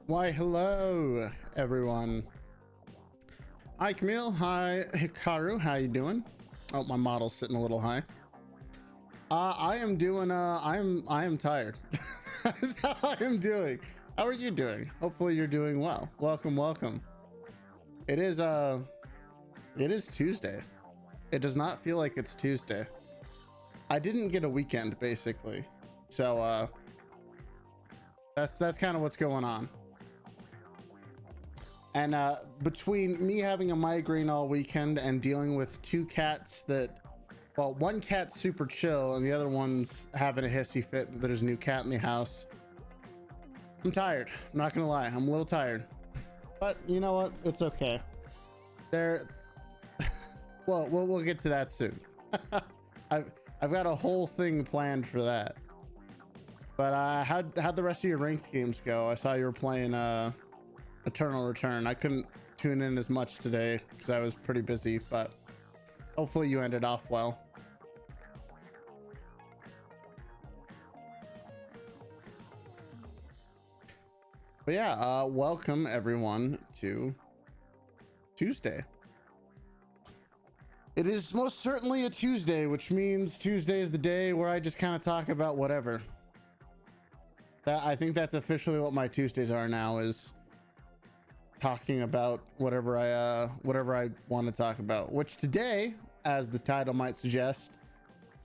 Why, hello, everyone. Hi, Camille. Hi, Hikaru. How you doing? Oh, my model's sitting a little high. I am doing, I am tired. That's how I am doing. How are you doing? Hopefully you're doing well. Welcome, welcome. It is Tuesday. It does not feel like it's Tuesday. I didn't get a weekend, basically. So, that's kind of what's going on. And between me having a migraine all weekend and dealing with two cats that, well, one cat's super chill and the other one's having a hissy fit that there's a new cat in the house, I'm tired. I'm not gonna lie, I'm a little tired. But you know what? It's okay. Well, we'll get to that soon. I've got a whole thing planned for that. But how'd the rest of your ranked games go? I saw you were playing Eternal Return. I couldn't tune in as much today because I was pretty busy, but hopefully you ended off well. But yeah, welcome everyone to Tuesday. It is most certainly a Tuesday, which means Tuesday is the day where I just kind of talk about whatever. I think that's officially what my Tuesdays are now, is talking about whatever I want to talk about, which today, as the title might suggest,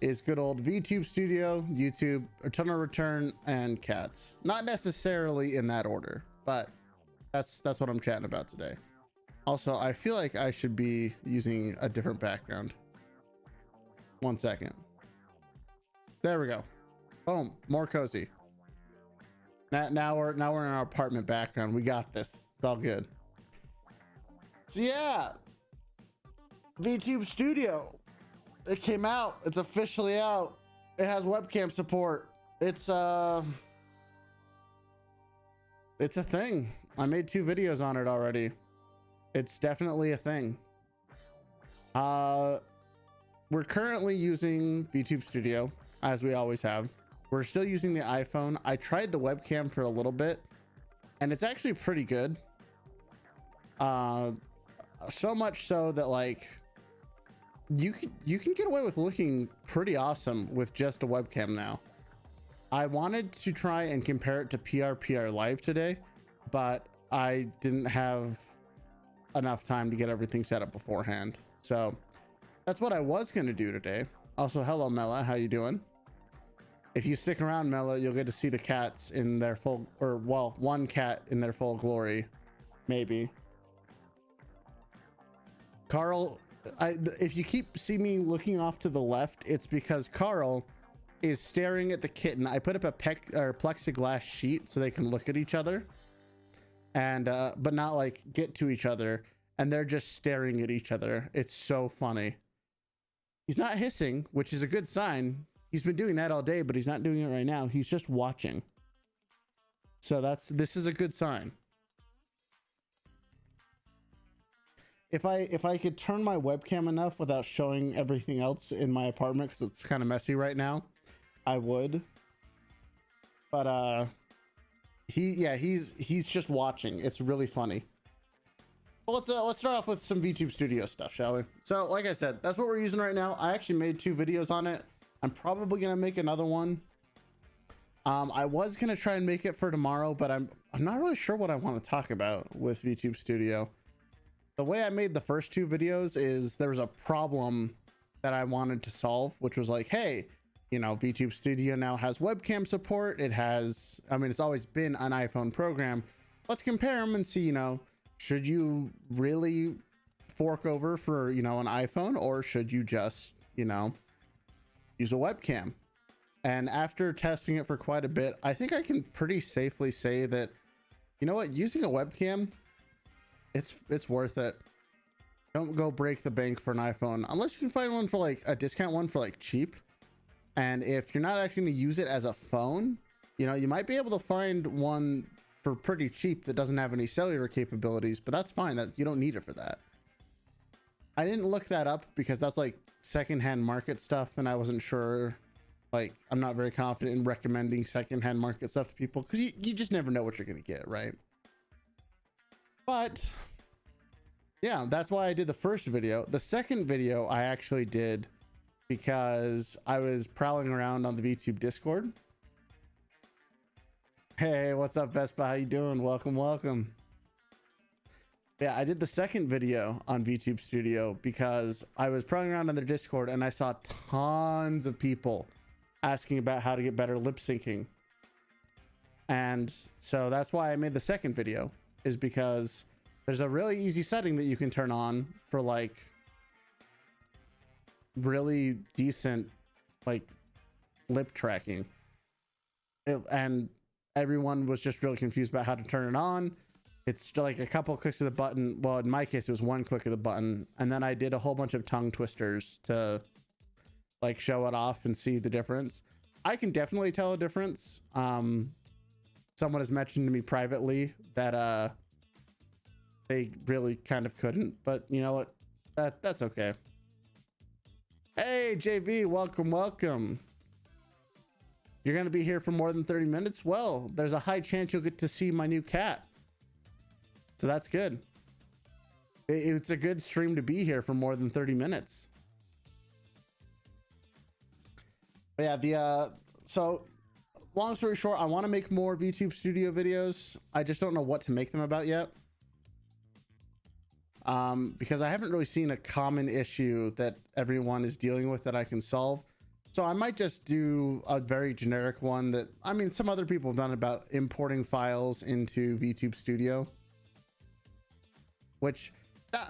is good old Vtube Studio, YouTube, Eternal Return, and cats. Not necessarily in that order, but that's what I'm chatting about today. Also, I feel like I should be using a different background. 1 second. There we go. Boom, more cozy. Now we're in our apartment background. We got this. It's all good. So yeah, Vtube Studio. It came out. It's officially out. It has webcam support. It's a thing. I made 2 videos on it already. It's definitely a thing. We're currently using Vtube Studio, as we always have. We're still using the iPhone. I tried the webcam for a little bit, and it's actually pretty good. So much so that like you can get away with looking pretty awesome with just a webcam now. I wanted to try and compare it to PRPR Live today, but I didn't have enough time to get everything set up beforehand. So that's what I was going to do today. Also, hello Mela, how you doing? If you stick around, Mela, you'll get to see the cats in their full, or well, one cat in their full glory, maybe. Carl, if you see me looking off to the left, it's because Carl is staring at the kitten. I put up a plexiglass sheet so they can look at each other, and but not like get to each other, and they're just staring at each other. It's so funny. He's not hissing, which is a good sign. He's been doing that all day, but he's not doing it right now. He's just watching. So this is a good sign. If I could turn my webcam enough without showing everything else in my apartment, because it's kind of messy right now, I would. But he's just watching. It's really funny. Well, let's start off with some Vtube Studio stuff, shall we? So like I said, that's what we're using right now. I actually made 2 videos on it. I'm probably gonna make another one. I was gonna try and make it for tomorrow, but I'm not really sure what I want to talk about with Vtube Studio. The way I made the first 2 videos is there was a problem that I wanted to solve, which was like, hey, you know, Vtube Studio now has webcam support. It has, I mean, it's always been an iPhone program. Let's compare them and see, you know, should you really fork over for, you know, an iPhone, or should you just, you know, use a webcam? And after testing it for quite a bit, I think I can pretty safely say that, you know what, using a webcam, it's worth it. Don't go break the bank for an iPhone unless you can find one for like a discount one for like cheap. And if you're not actually going to use it as a phone, you know, you might be able to find one for pretty cheap that doesn't have any cellular capabilities, but that's fine. That you don't need it for that. I didn't look that up because that's like secondhand market stuff, and I wasn't sure. Like, I'm not very confident in recommending secondhand market stuff to people because you just never know what you're gonna get, right? But yeah, that's why I did the first video. The second video I actually did because I was prowling around on the VTube Discord. Hey, what's up, Vespa? How you doing? Welcome, welcome. Yeah, I did the second video on Vtube Studio because I was prowling around on their Discord and I saw tons of people asking about how to get better lip syncing. And so that's why I made the second video, is because there's a really easy setting that you can turn on for like really decent like lip tracking. And everyone was just really confused about how to turn it on. It's like a couple clicks of the button. Well, in my case, it was one click of the button. And then I did a whole bunch of tongue twisters to like show it off and see the difference. I can definitely tell a difference. Someone has mentioned to me privately that they really kind of couldn't, but you know what? That's okay. Hey, JV, welcome, welcome. You're going to be here for more than 30 minutes? Well, there's a high chance you'll get to see my new cat. So that's good. It's a good stream to be here for more than 30 minutes. But yeah, so long story short, I want to make more Vtube Studio videos. I just don't know what to make them about yet. Because I haven't really seen a common issue that everyone is dealing with that I can solve. So I might just do a very generic one that, I mean, some other people have done about importing files into Vtube Studio, which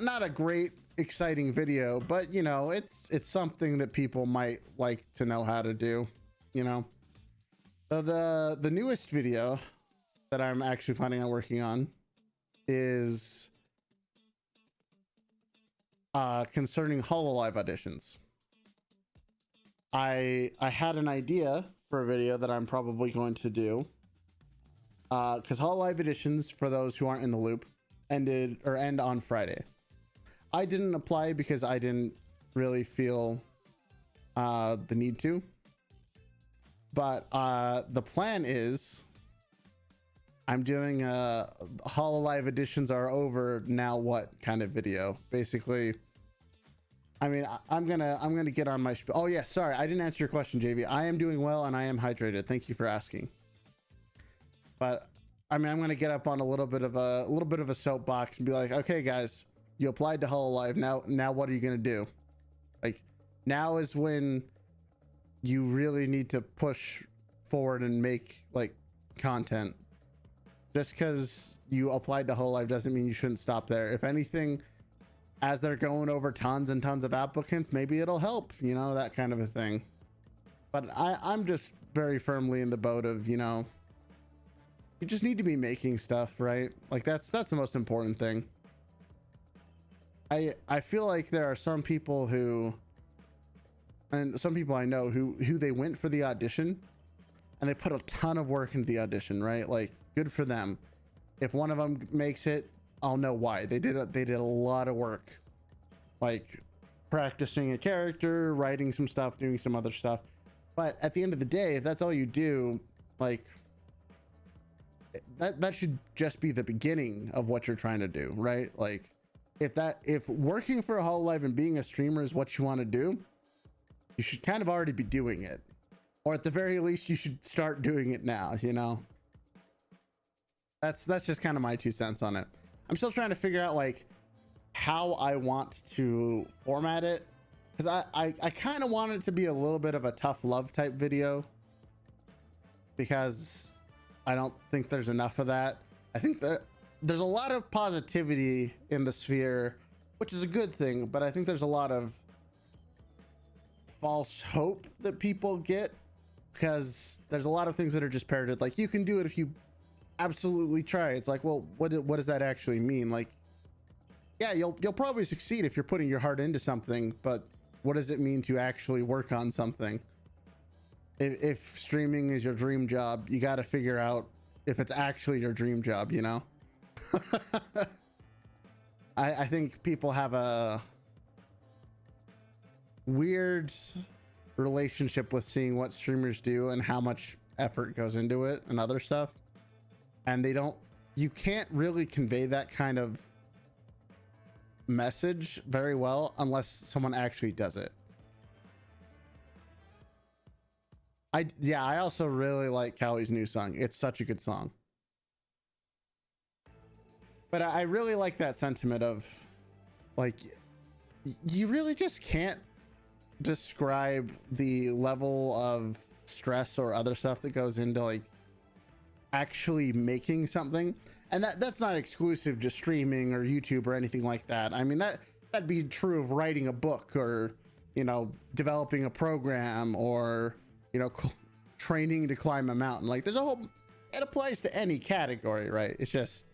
not a great exciting video, but you know, it's something that people might like to know how to do, you know. So the newest video that I'm actually planning on working on is concerning HoloLive auditions. I had an idea for a video that I'm probably going to do, because HoloLive auditions, for those who aren't in the loop, end on Friday. I didn't apply because I didn't really feel the need to, but the plan is I'm doing a HoloLive auditions are over, now what kind of video. Basically, I mean, I'm gonna get on my oh yeah, sorry, I didn't answer your question, JV. I am doing well and I am hydrated, thank you for asking. But I mean, I'm gonna get up on a little bit of a soapbox and be like, okay guys, you applied to HoloLive, now what are you gonna do? Like, now is when you really need to push forward and make like content. Just because you applied to HoloLive doesn't mean you shouldn't stop there. If anything, as they're going over tons and tons of applicants, maybe it'll help, you know, that kind of a thing. But I'm just very firmly in the boat of, you know, you just need to be making stuff, right? Like that's the most important thing. I feel like there are some people who, and some people I know who they went for the audition and they put a ton of work into the audition, right? Like, good for them. If one of them makes it, I'll know why. They did a lot of work, like practicing a character, writing some stuff, doing some other stuff. But at the end of the day, if that's all you do, like that should just be the beginning of what you're trying to do, right? Like if working for a HoloLive and being a streamer is what you want to do, you should kind of already be doing it, or at the very least you should start doing it now, you know. That's just kind of my 2 cents on it. I'm still trying to figure out like how I want to format it, because I kind of want it to be a little bit of a tough love type video, because I don't think there's enough of that. I think that there's a lot of positivity in the sphere, which is a good thing, but I think there's a lot of false hope that people get, because there's a lot of things that are just parroted, like you can do it if you absolutely try. It's like, well, what does that actually mean? Like, yeah, you'll probably succeed if you're putting your heart into something, but what does it mean to actually work on something? If streaming is your dream job, you got to figure out if it's actually your dream job, you know. I think people have a weird relationship with seeing what streamers do and how much effort goes into it and other stuff, and they don't you can't really convey that kind of message very well unless someone actually does it. I also really like Callie's new song. It's such a good song. But I really like that sentiment of like, you really just can't describe the level of stress or other stuff that goes into like actually making something. And that's not exclusive to streaming or YouTube or anything like that. I mean, that'd be true of writing a book or, you know, developing a program or, you know, training to climb a mountain. Like there's a whole, it applies to any category, right? It's just,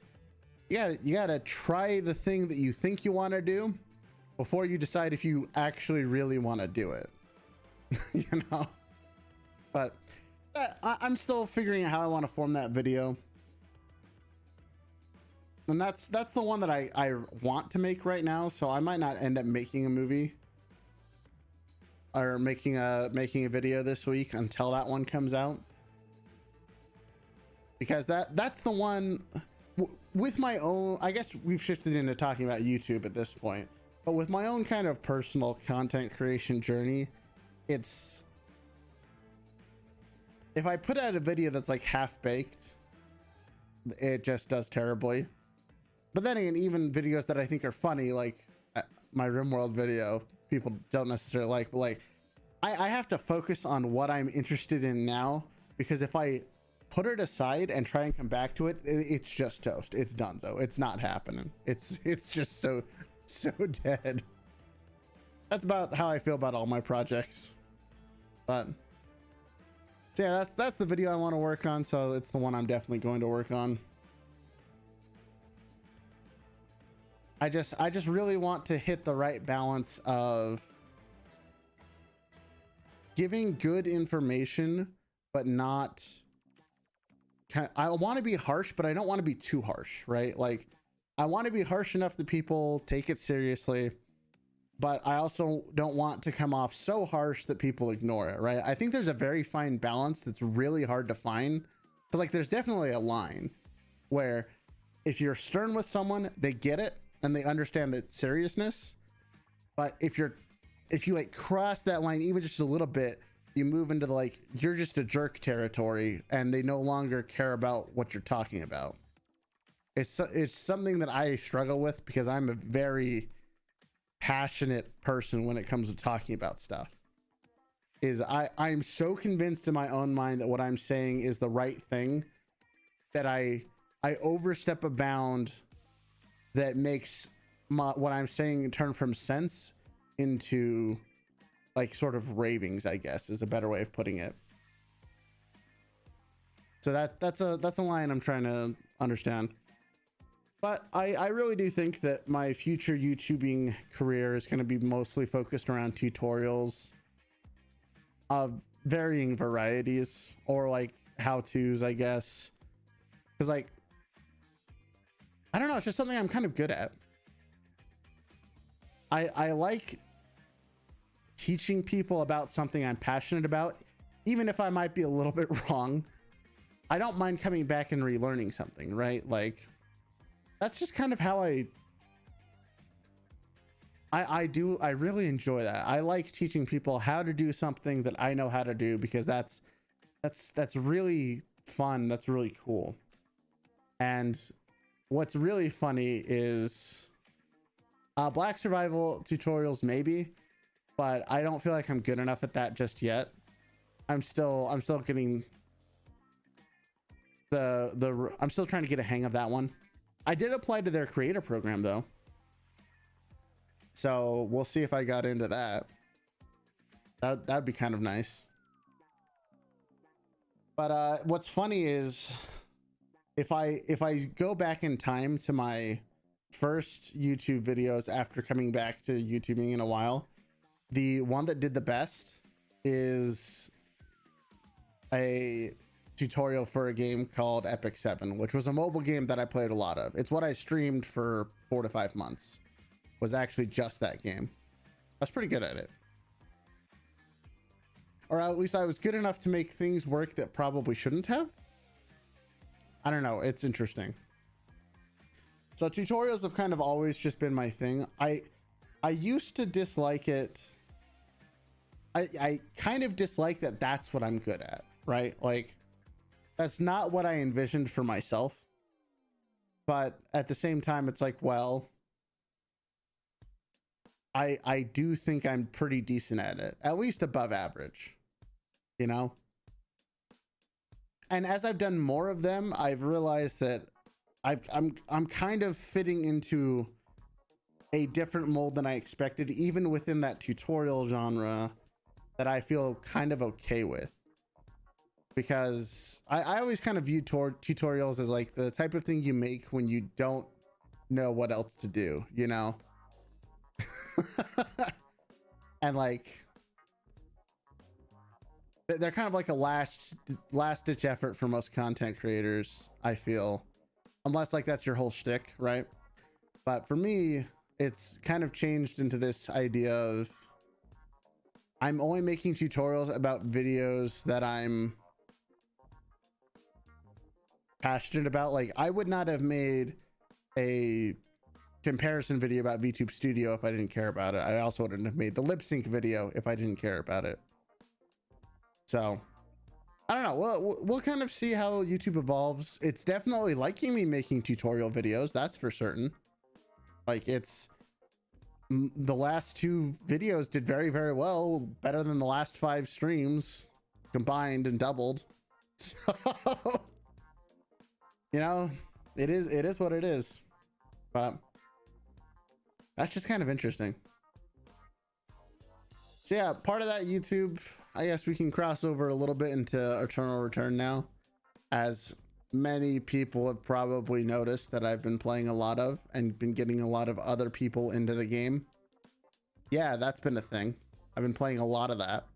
you gotta try the thing that you think you want to do before you decide if you actually really want to do it. You know, but I'm still figuring out how I want to form that video. And that's the one that I want to make right now. So I might not end up making a movie or making a video this week until that one comes out, because that's the one with my own, I guess we've shifted into talking about YouTube at this point, but with my own kind of personal content creation journey, it's, if I put out a video that's like half baked, it just does terribly. But then again, even videos that I think are funny, like my RimWorld video, people don't necessarily like, but like I have to focus on what I'm interested in now, because if I put it aside and try and come back to it, it's just toast. It's done though. It's not happening. It's just so dead. That's about how I feel about all my projects. But so yeah, that's the video I want to work on. So it's the one I'm definitely going to work on. I just really want to hit the right balance of giving good information, but not, I want to be harsh, but I don't want to be too harsh, right? Like I want to be harsh enough that people take it seriously, but I also don't want to come off so harsh that people ignore it, right? I think there's a very fine balance that's really hard to find. Because like there's definitely a line where if you're stern with someone, they get it and they understand the seriousness. But if you like cross that line even just a little bit, you move into the like, you're just a jerk territory and they no longer care about what you're talking about. It's something that I struggle with because I'm a very passionate person when it comes to talking about stuff. I'm so convinced in my own mind that what I'm saying is the right thing that I overstep a bound that makes what I'm saying turn from sense into like sort of ravings, I guess is a better way of putting it. So that's a line I'm trying to understand. But I really do think that my future YouTubing career is going to be mostly focused around tutorials of varying varieties, or like how-tos, I guess. Because like, I don't know, it's just something I'm kind of good at. I like teaching people about something I'm passionate about, even if I might be a little bit wrong. I don't mind coming back and relearning something, right? Like, that's just kind of how I really enjoy that. I like teaching people how to do something that I know how to do, because that's really fun. That's really cool. And what's really funny is Black Survival tutorials maybe, but I don't feel like I'm good enough at that just yet. I'm still getting I'm still trying to get a hang of that one. I did apply to their creator program though, so we'll see if I got into that. That'd be kind of nice. But what's funny is if I go back in time to my first YouTube videos after coming back to YouTubing in a while, the one that did the best is a tutorial for a game called Epic 7, which was a mobile game that I played a lot of. It's what I streamed for 4 to 5 months, was actually just that game. I was pretty good at it. Or at least I was good enough to make things work that probably shouldn't have. I don't know. It's interesting. So tutorials have kind of always just been my thing. I used to dislike it. I kind of dislike that that's what I'm good at, right? Like, that's not what I envisioned for myself. But at the same time, it's like, well, I do think I'm pretty decent at it, at least above average, you know? And as I've done more of them, I've realized that I'm kind of fitting into a different mold than I expected, even within that tutorial genre that I feel kind of okay with. Because I always kind of view tutorials as like the type of thing you make when you don't know what else to do, you know? And like, they're kind of like a last ditch effort for most content creators, I feel. Unless like that's your whole shtick, right? But for me, it's kind of changed into this idea of I'm only making tutorials about videos that I'm passionate about. Like, I would not have made a comparison video about Vtube Studio if I didn't care about it. I also wouldn't have made the lip sync video if I didn't care about it. So I don't know. We'll kind of see how YouTube evolves. It's definitely liking me making tutorial videos, that's for certain. Like, it's the last 2 videos did very, very well, better than the last 5 streams combined and doubled. So, you know, it is what it is. But that's just kind of interesting. So yeah, part of that YouTube, I guess we can cross over a little bit into Eternal Return now, as many people have probably noticed that I've been playing a lot of and been getting a lot of other people into the game. Yeah, that's been a thing. I've been playing a lot of that.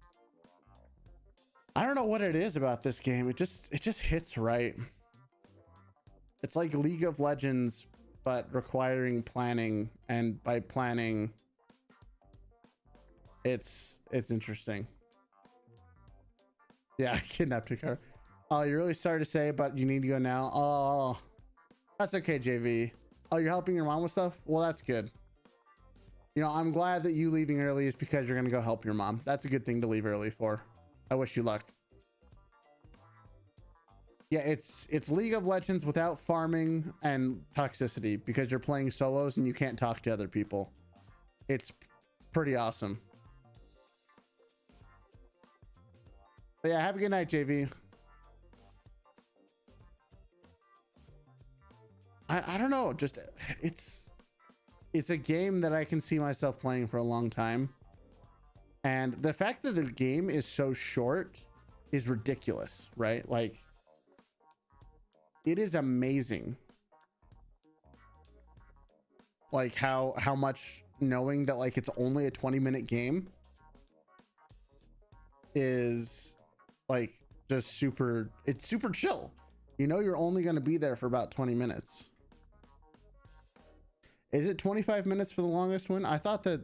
I don't know what it is about this game. It just hits right. It's like League of Legends, but requiring planning, and by planning, it's interesting. Yeah, I kidnapped your car. Oh, you're really sorry to say, but you need to go now. Oh, that's okay, JV. Oh, you're helping your mom with stuff? Well, that's good. You know, I'm glad that you leaving early is because you're gonna go help your mom. That's a good thing to leave early for. I wish you luck. Yeah, it's League of Legends without farming and toxicity, because you're playing solos and you can't talk to other people. It's pretty awesome. But yeah, have a good night, JV. I don't know, just it's a game that I can see myself playing for a long time. And the fact that the game is so short is ridiculous, right? Like, it is amazing. Like how much, knowing that like it's only a 20-minute game is like just super, it's super chill. You know, you're only going to be there for about 20 minutes. Is it 25 minutes for the longest one? I thought that,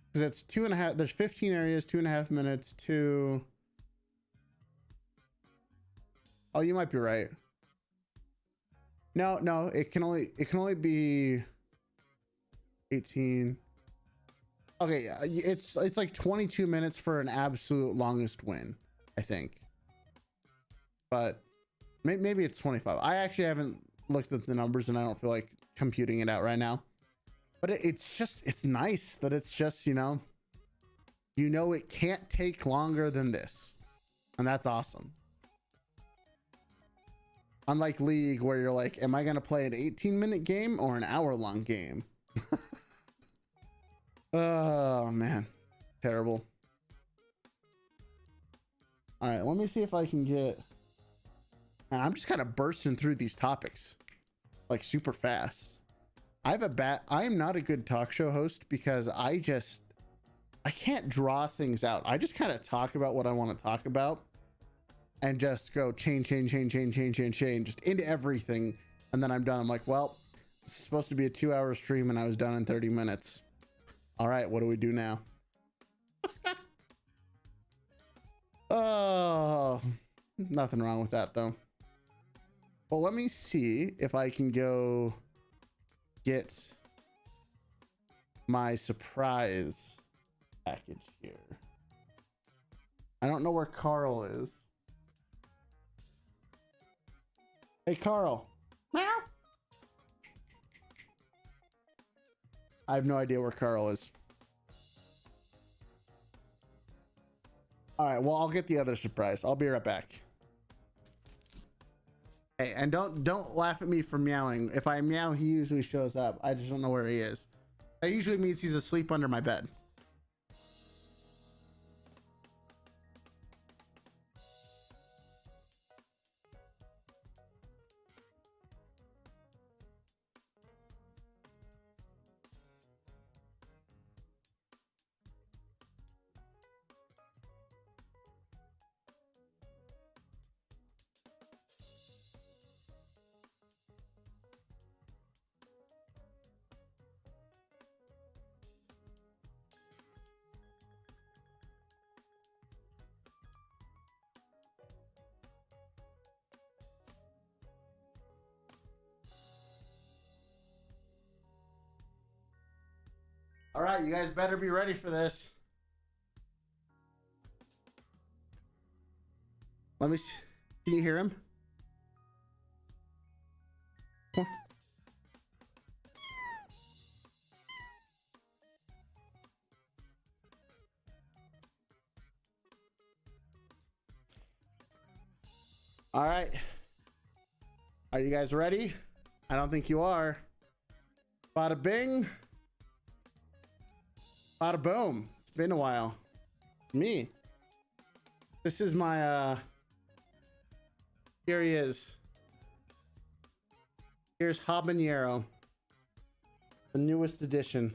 because it's 2.5, there's 15 areas, 2.5 minutes to, oh, you might be right. No, it can only be 18. Okay, yeah, it's like 22 minutes for an absolute longest win, I think. But maybe it's 25. I actually haven't looked at the numbers and I don't feel like computing it out right now. But it's nice that it's just, you know, it can't take longer than this. And that's awesome. Unlike League, where you're like, am I going to play an 18-minute game or an hour-long game? Oh, man. Terrible. All right, let me see if I can get... And I'm just kind of bursting through these topics like super fast. I am not a good talk show host because I can't draw things out. I just kind of talk about what I want to talk about and just go chain, just into everything. And then I'm done. I'm like, well, this is supposed to be a 2-hour stream and I was done in 30 minutes. All right, what do we do now? Oh, nothing wrong with that though. Well, let me see if I can go get my surprise package here. I don't know where Carl is. Hey, Carl. Meow. I have no idea where Carl is. All right, well, I'll get the other surprise. I'll be right back. Hey, and don't laugh at me for meowing. If I meow, he usually shows up. I just don't know where he is. That usually means he's asleep under my bed. All right, you guys better be ready for this. Let me. Can you hear him? All right. Are you guys ready? I don't think you are. Bada bing. Bada boom. It's been a while. Me. This is my here he is. Here's Habanero, the newest edition.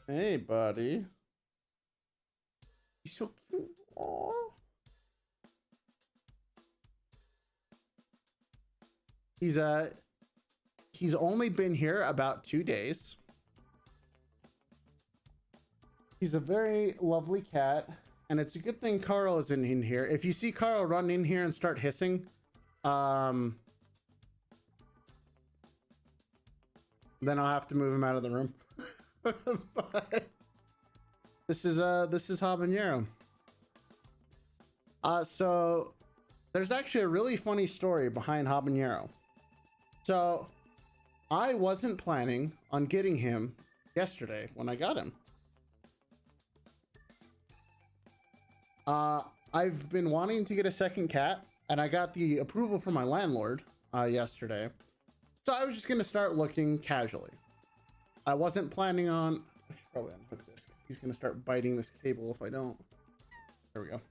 Hey, buddy. He's so cute. Aww. He's only been here about 2 days. He's a very lovely cat, and it's a good thing Carl is in here. If you see Carl run in here and start hissing, then I'll have to move him out of the room. But this is Habanero. So there's actually a really funny story behind Habanero. So I wasn't planning on getting him yesterday when I got him. I've been wanting to get a second cat, and I got the approval from my landlord yesterday. So I was just going to start looking casually. I wasn't planning on... I should probably unhook this. He's going to start biting this cable if I don't. There we go.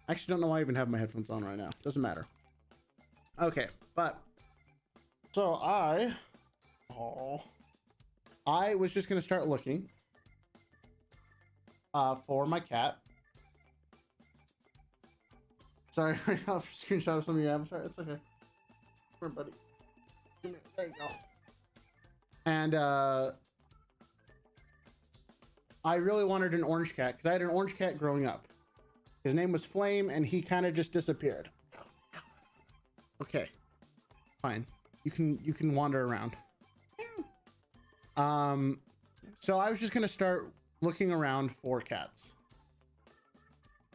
I actually don't know why I even have my headphones on right now. Doesn't matter. Okay, but... So I was just going to start looking for my cat. Sorry, right now for screenshot of some of your avatar. It's okay. Come here, buddy. There you go. And I really wanted an orange cat because I had an orange cat growing up. His name was Flame, and he kind of just disappeared. Okay, fine. You can wander around. So I was just gonna start looking around for cats.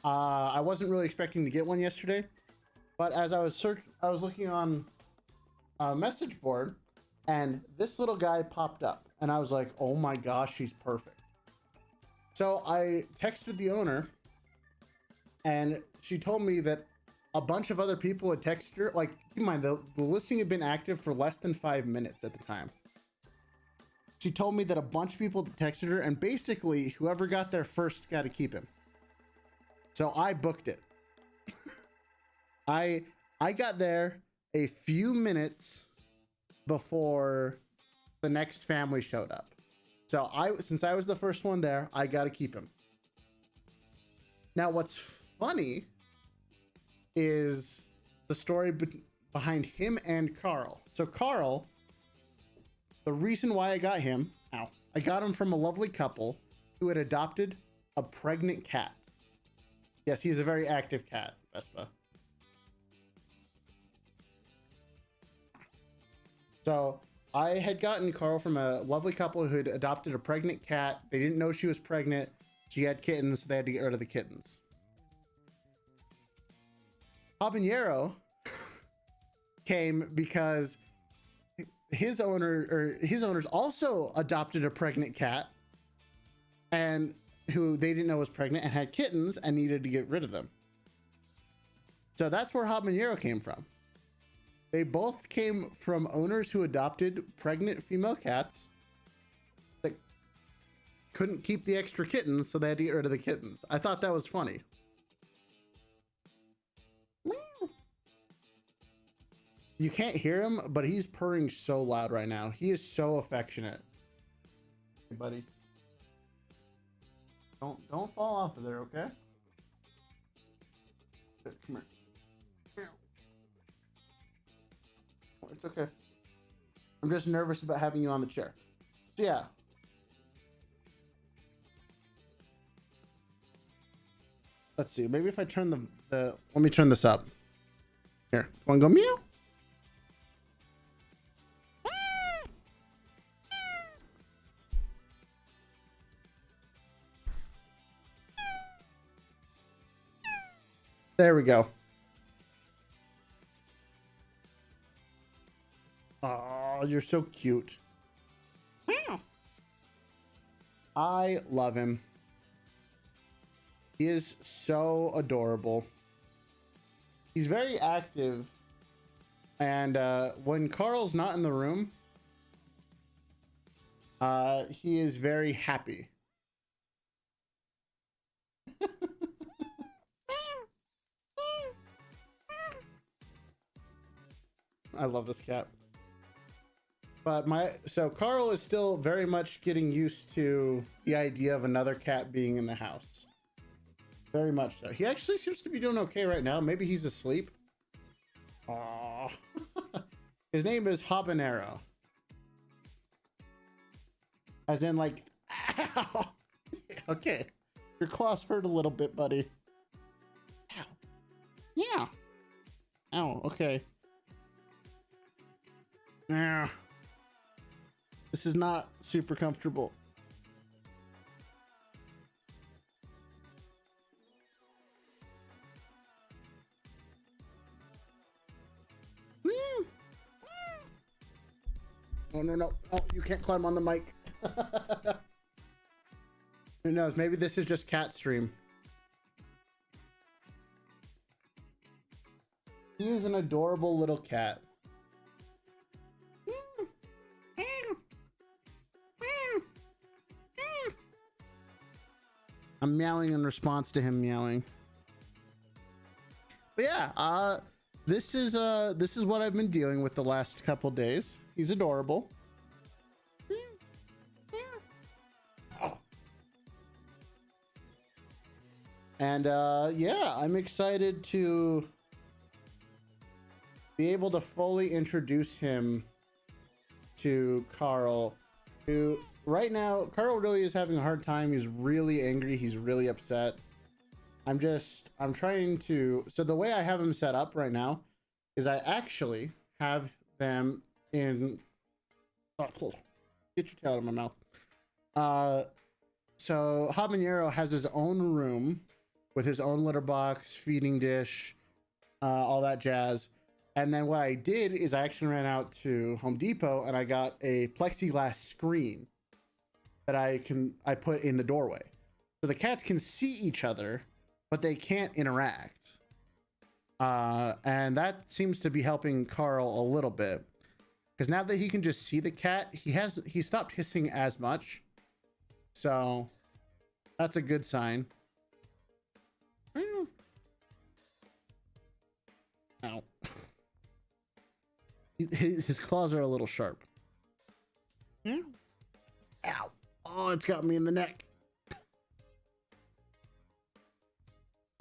I wasn't really expecting to get one yesterday, but as I was looking on a message board, and this little guy popped up, and I was like, oh my gosh, he's perfect. So I texted the owner, and she told me that a bunch of other people had texted her. Like, keep in mind, the listing had been active for less than 5 minutes at the time. She told me that a bunch of people texted her, and basically whoever got there first got to keep him. So I booked it. I got there a few minutes before the next family showed up. So since I was the first one there, I got to keep him. Now, what's funny is the story behind him and Carl. So Carl, the reason why I got him, I got him from a lovely couple who had adopted a pregnant cat. Yes, he's a very active cat, Vespa. So I had gotten Carl from a lovely couple who had adopted a pregnant cat. They didn't know she was pregnant. She had kittens, so they had to get rid of the kittens. Habanero came because his owners also adopted a pregnant cat, and who they didn't know was pregnant and had kittens and needed to get rid of them. So that's where Habanero came from. They both came from owners who adopted pregnant female cats that couldn't keep the extra kittens, so they had to get rid of the kittens. I thought that was funny. You can't hear him, but he's purring so loud right now. He is so affectionate. Hey, buddy. Don't fall off of there, okay? Come here. It's okay. I'm just nervous about having you on the chair. So yeah. Let's see. Maybe if I turn the let me turn this up. Here. Want to go meow? There we go. Oh, you're so cute. Wow. I love him. He is so adorable. He's very active. And when Carl's not in the room, he is very happy. I love this cat. But so Carl is still very much getting used to the idea of another cat being in the house. Very much so. He actually seems to be doing okay right now. Maybe he's asleep. Aww. His name is Habanero. As in like, ow. Okay. Your claws hurt a little bit, buddy. Ow. Yeah. Ow, okay. Yeah. This is not super comfortable. Oh, no. Oh, you can't climb on the mic. Who knows? Maybe this is just cat stream. He is an adorable little cat. I'm meowing in response to him meowing. But yeah, this is what I've been dealing with the last couple days. He's adorable. And yeah, I'm excited to be able to fully introduce him to Carl, who right now, Carl really is having a hard time. He's really angry. He's really upset. I'm trying to, so the way I have him set up right now is I actually have them in, oh, get your tail out of my mouth. So Habanero has his own room with his own litter box, feeding dish, all that jazz. And then what I did is I actually ran out to Home Depot and I got a plexiglass screen that I put in the doorway. So the cats can see each other, but they can't interact. And that seems to be helping Carl a little bit. Because now that he can just see the cat, he stopped hissing as much. So that's a good sign. Ow. His claws are a little sharp. Ow. Oh, it's got me in the neck.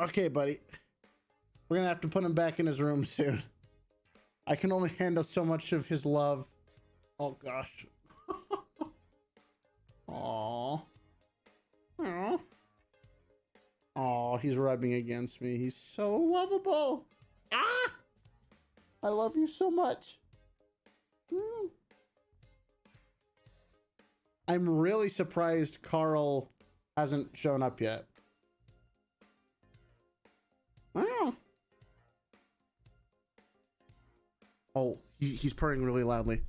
Okay, buddy. We're gonna have to put him back in his room soon. I can only handle so much of his love. Oh, gosh. Aww. Aww. Oh, he's rubbing against me. He's so lovable. Ah! I love you so much. I'm really surprised Carl hasn't shown up yet. Oh, he's purring really loudly.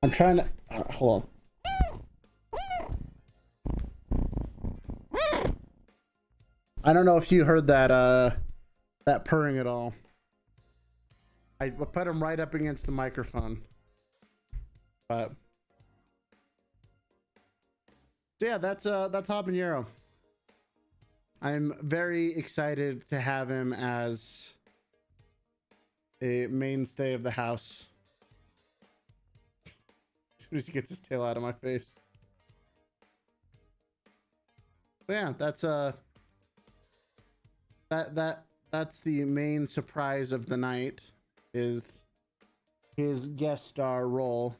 I'm trying to hold on. I don't know if you heard that that purring at all. I put him right up against the microphone. But so yeah, that's Habanero. I'm very excited to have him as a mainstay of the house. As soon as he gets his tail out of my face. But yeah, that's the main surprise of the night, is his guest star role.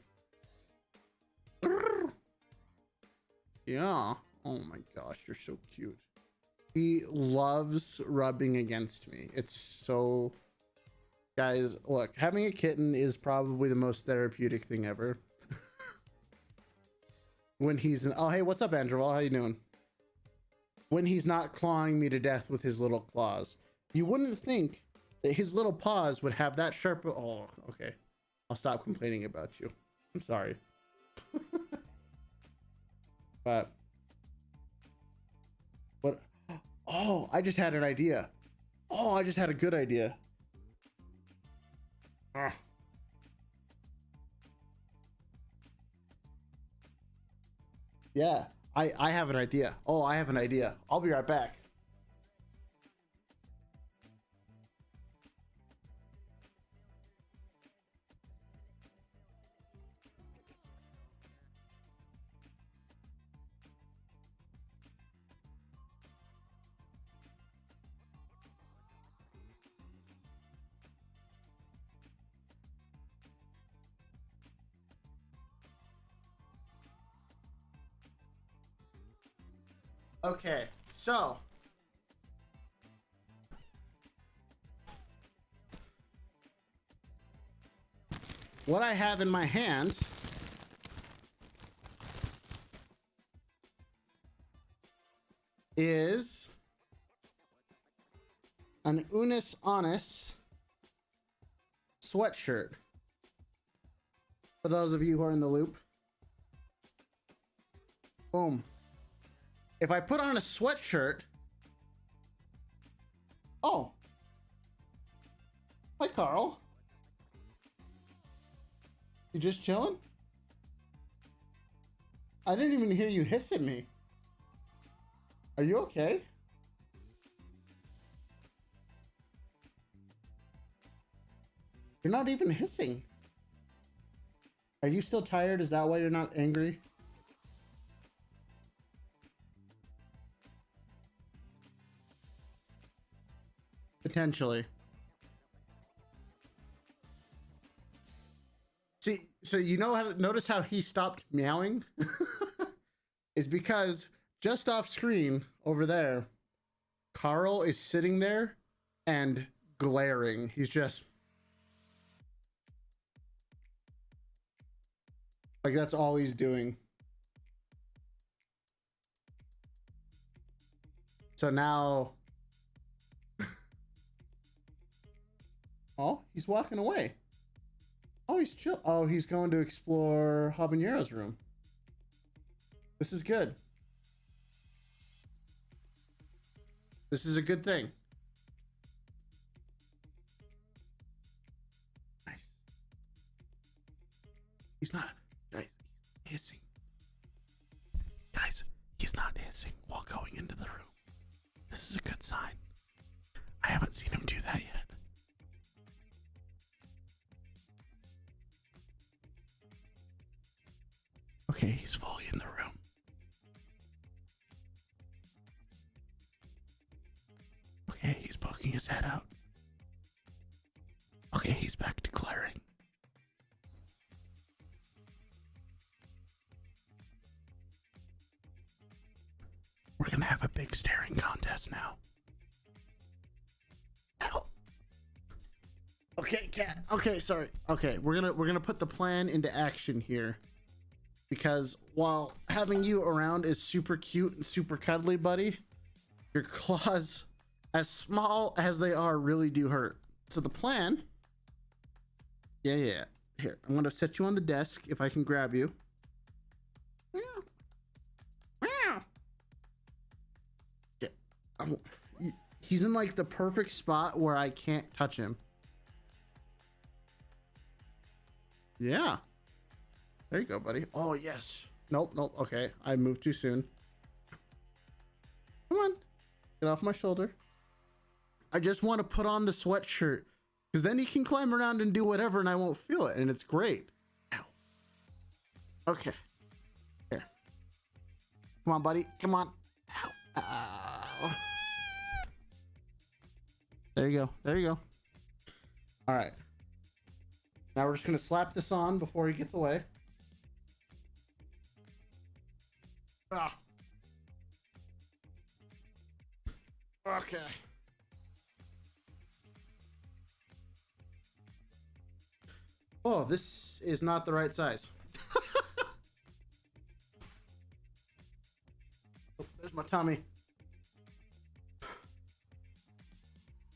Yeah. Oh my gosh, you're so cute. He loves rubbing against me. It's so... Guys, look, having a kitten is probably the most therapeutic thing ever. When he's... Oh, hey, what's up, Andrew? How you doing? When he's not clawing me to death with his little claws. You wouldn't think that his little paws would have that sharp... Oh, okay. I'll stop complaining about you. I'm sorry. But... What... Oh, I just had an idea. Oh, I just had a good idea. Ah. Yeah, I have an idea. Oh, I have an idea. I'll be right back. Okay, so what I have in my hand is an Unis Honest sweatshirt. For those of you who are in the loop. Boom. If I put on a sweatshirt... Oh. Hi, Carl. You just chilling? I didn't even hear you hiss at me. Are you okay? You're not even hissing. Are you still tired? Is that why you're not angry? Potentially. See, so you know how to notice how he stopped meowing? Is because just off screen over there, Carl is sitting there and glaring. He's just like, that's all he's doing. So now, oh, he's walking away. Oh, he's chill. Oh, he's going to explore Habanero's room. This is good. This is a good thing. Nice. He's not, guys, hissing. Guys, he's not hissing while going into the room. This is a good sign. I haven't seen him do that yet. Okay, he's fully in the room. Okay, he's poking his head out. Okay, he's back to glaring. We're gonna have a big staring contest now. Ow. Okay, cat. Okay, sorry. Okay, we're gonna put the plan into action here, because while having you around is super cute and super cuddly, buddy, your claws, as small as they are, really do hurt. So the plan, yeah. Here, I'm gonna set you on the desk if I can grab you. Yeah, he's in like the perfect spot where I can't touch him. Yeah. There you go, buddy. Oh, yes. Nope. Okay. I moved too soon. Come on. Get off my shoulder. I just want to put on the sweatshirt, because then he can climb around and do whatever and I won't feel it. And it's great. Ow. Okay. Here. Come on, buddy. Come on. Ow. Ow. There you go. There you go. All right. Now we're just going to slap this on before he gets away. Ah. Okay. Oh, this is not the right size. Oh, there's my tummy.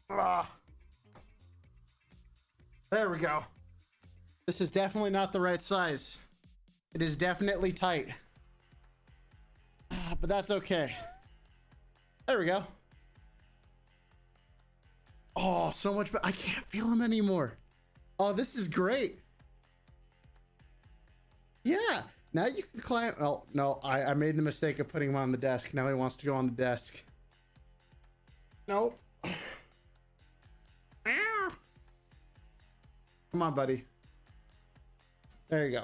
Ah. There we go. This is definitely not the right size. It is definitely tight. But that's okay. There we go. Oh, so much better. I can't feel him anymore. Oh, this is great. Yeah. Now you can climb. Oh, no. I made the mistake of putting him on the desk. Now he wants to go on the desk. Nope. Come on, buddy. There you go.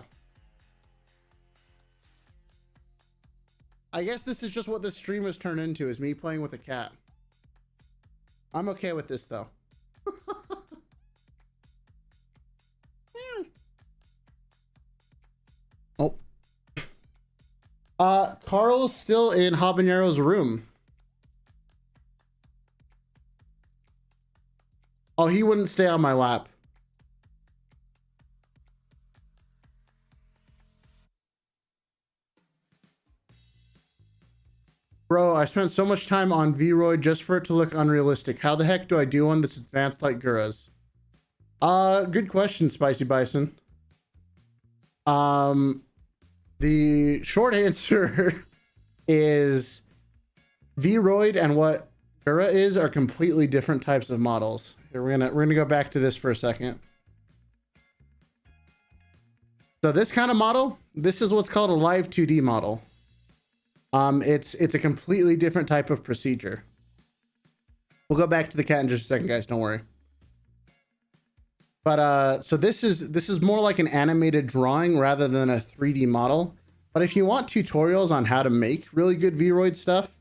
I guess this is just what this stream has turned into, is me playing with a cat. I'm okay with this, though. Oh. Carl's still in Habanero's room. Oh, he wouldn't stay on my lap. Bro, I spent so much time on Vroid just for it to look unrealistic. How the heck do I do one that's advanced like Gura's? Good question, Spicy Bison. The short answer is Vroid and what Gura is are completely different types of models. Here, we're gonna go back to this for a second. So this kind of model, this is what's called a live 2D model. It's a completely different type of procedure. We'll go back to the cat in just a second, guys. Don't worry. But so this is more like an animated drawing rather than a 3D model. But if you want tutorials on how to make really good Vroid stuff,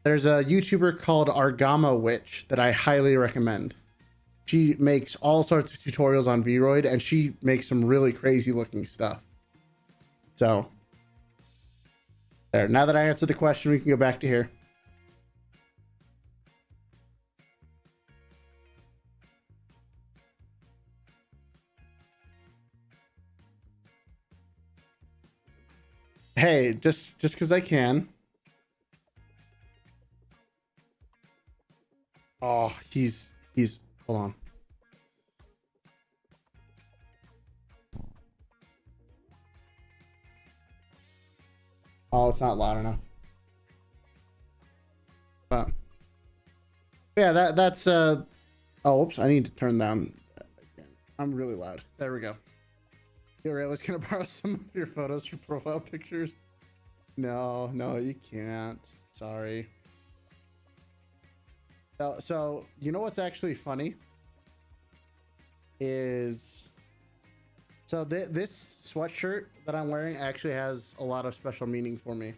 there's a YouTuber called Argama Witch that I highly recommend. She makes all sorts of tutorials on Vroid, and she makes some really crazy looking stuff. So there. Now that I answered the question, we can go back to here. Hey, just because I can. Oh, he's hold on. Oh, it's not loud enough. But yeah, that's oh, whoops, I need to turn down again. I'm really loud. There we go. Yo, Ray, let's gonna borrow some of your photos for profile pictures. No, you can't. Sorry. So you know what's actually funny is, so this sweatshirt that I'm wearing actually has a lot of special meaning for me.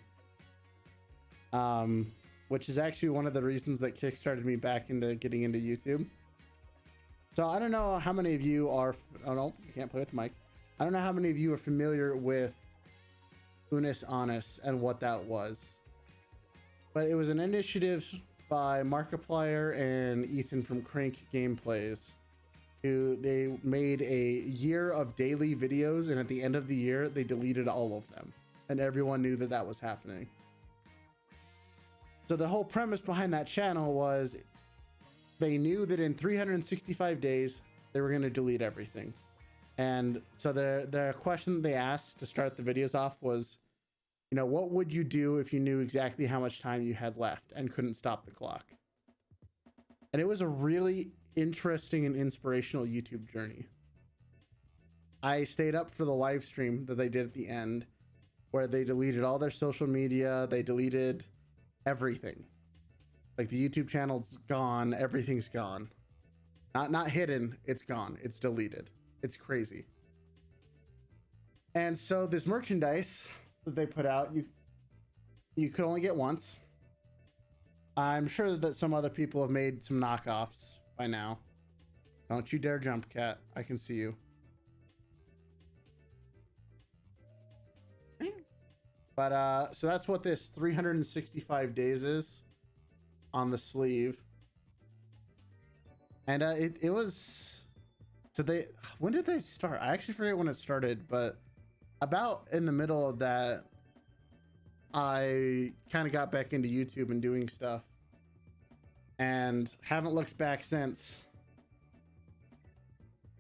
Which is actually one of the reasons that kickstarted me back into getting into YouTube. So I don't know how many of you are, oh no, you can't play with the mic. I don't know how many of you are familiar with Unis Honest and what that was. But it was an initiative by Markiplier and Ethan from Crank Gameplays They made a year of daily videos, and at the end of the year, they deleted all of them, and everyone knew that that was happening. So the whole premise behind that channel was they knew that in 365 days, they were going to delete everything. And so the question they asked to start the videos off was, you know, what would you do if you knew exactly how much time you had left and couldn't stop the clock? And it was a really interesting and inspirational YouTube journey. I stayed up for the live stream that they did at the end, where they deleted all their social media. They deleted everything. Like the YouTube channel's gone. Everything's gone. Not hidden. It's gone. It's deleted. It's crazy. And so this merchandise that they put out, you could only get once. I'm sure that some other people have made some knockoffs by now. Don't you dare jump, cat. I can see you. But so that's what this 365 days is on the sleeve. And it was, so when did they start? I actually forget when it started, but about in the middle of that, I kind of got back into YouTube and doing stuff, and haven't looked back since.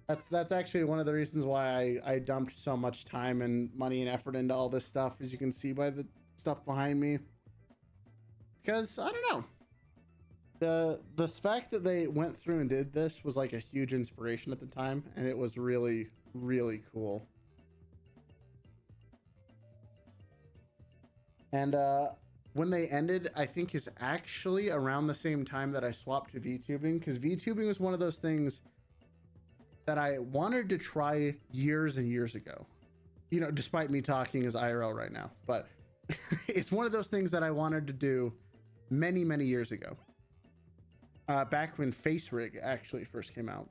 That's actually one of the reasons why I dumped so much time and money and effort into all this stuff, as you can see by the stuff behind me. Because I don't know, the fact that they went through and did this was like a huge inspiration at the time, and it was really, really cool. And when they ended, I think is actually around the same time that I swapped to VTubing, because VTubing was one of those things that I wanted to try years and years ago, you know, despite me talking as IRL right now. But it's one of those things that I wanted to do many, many years ago, back when Face Rig actually first came out.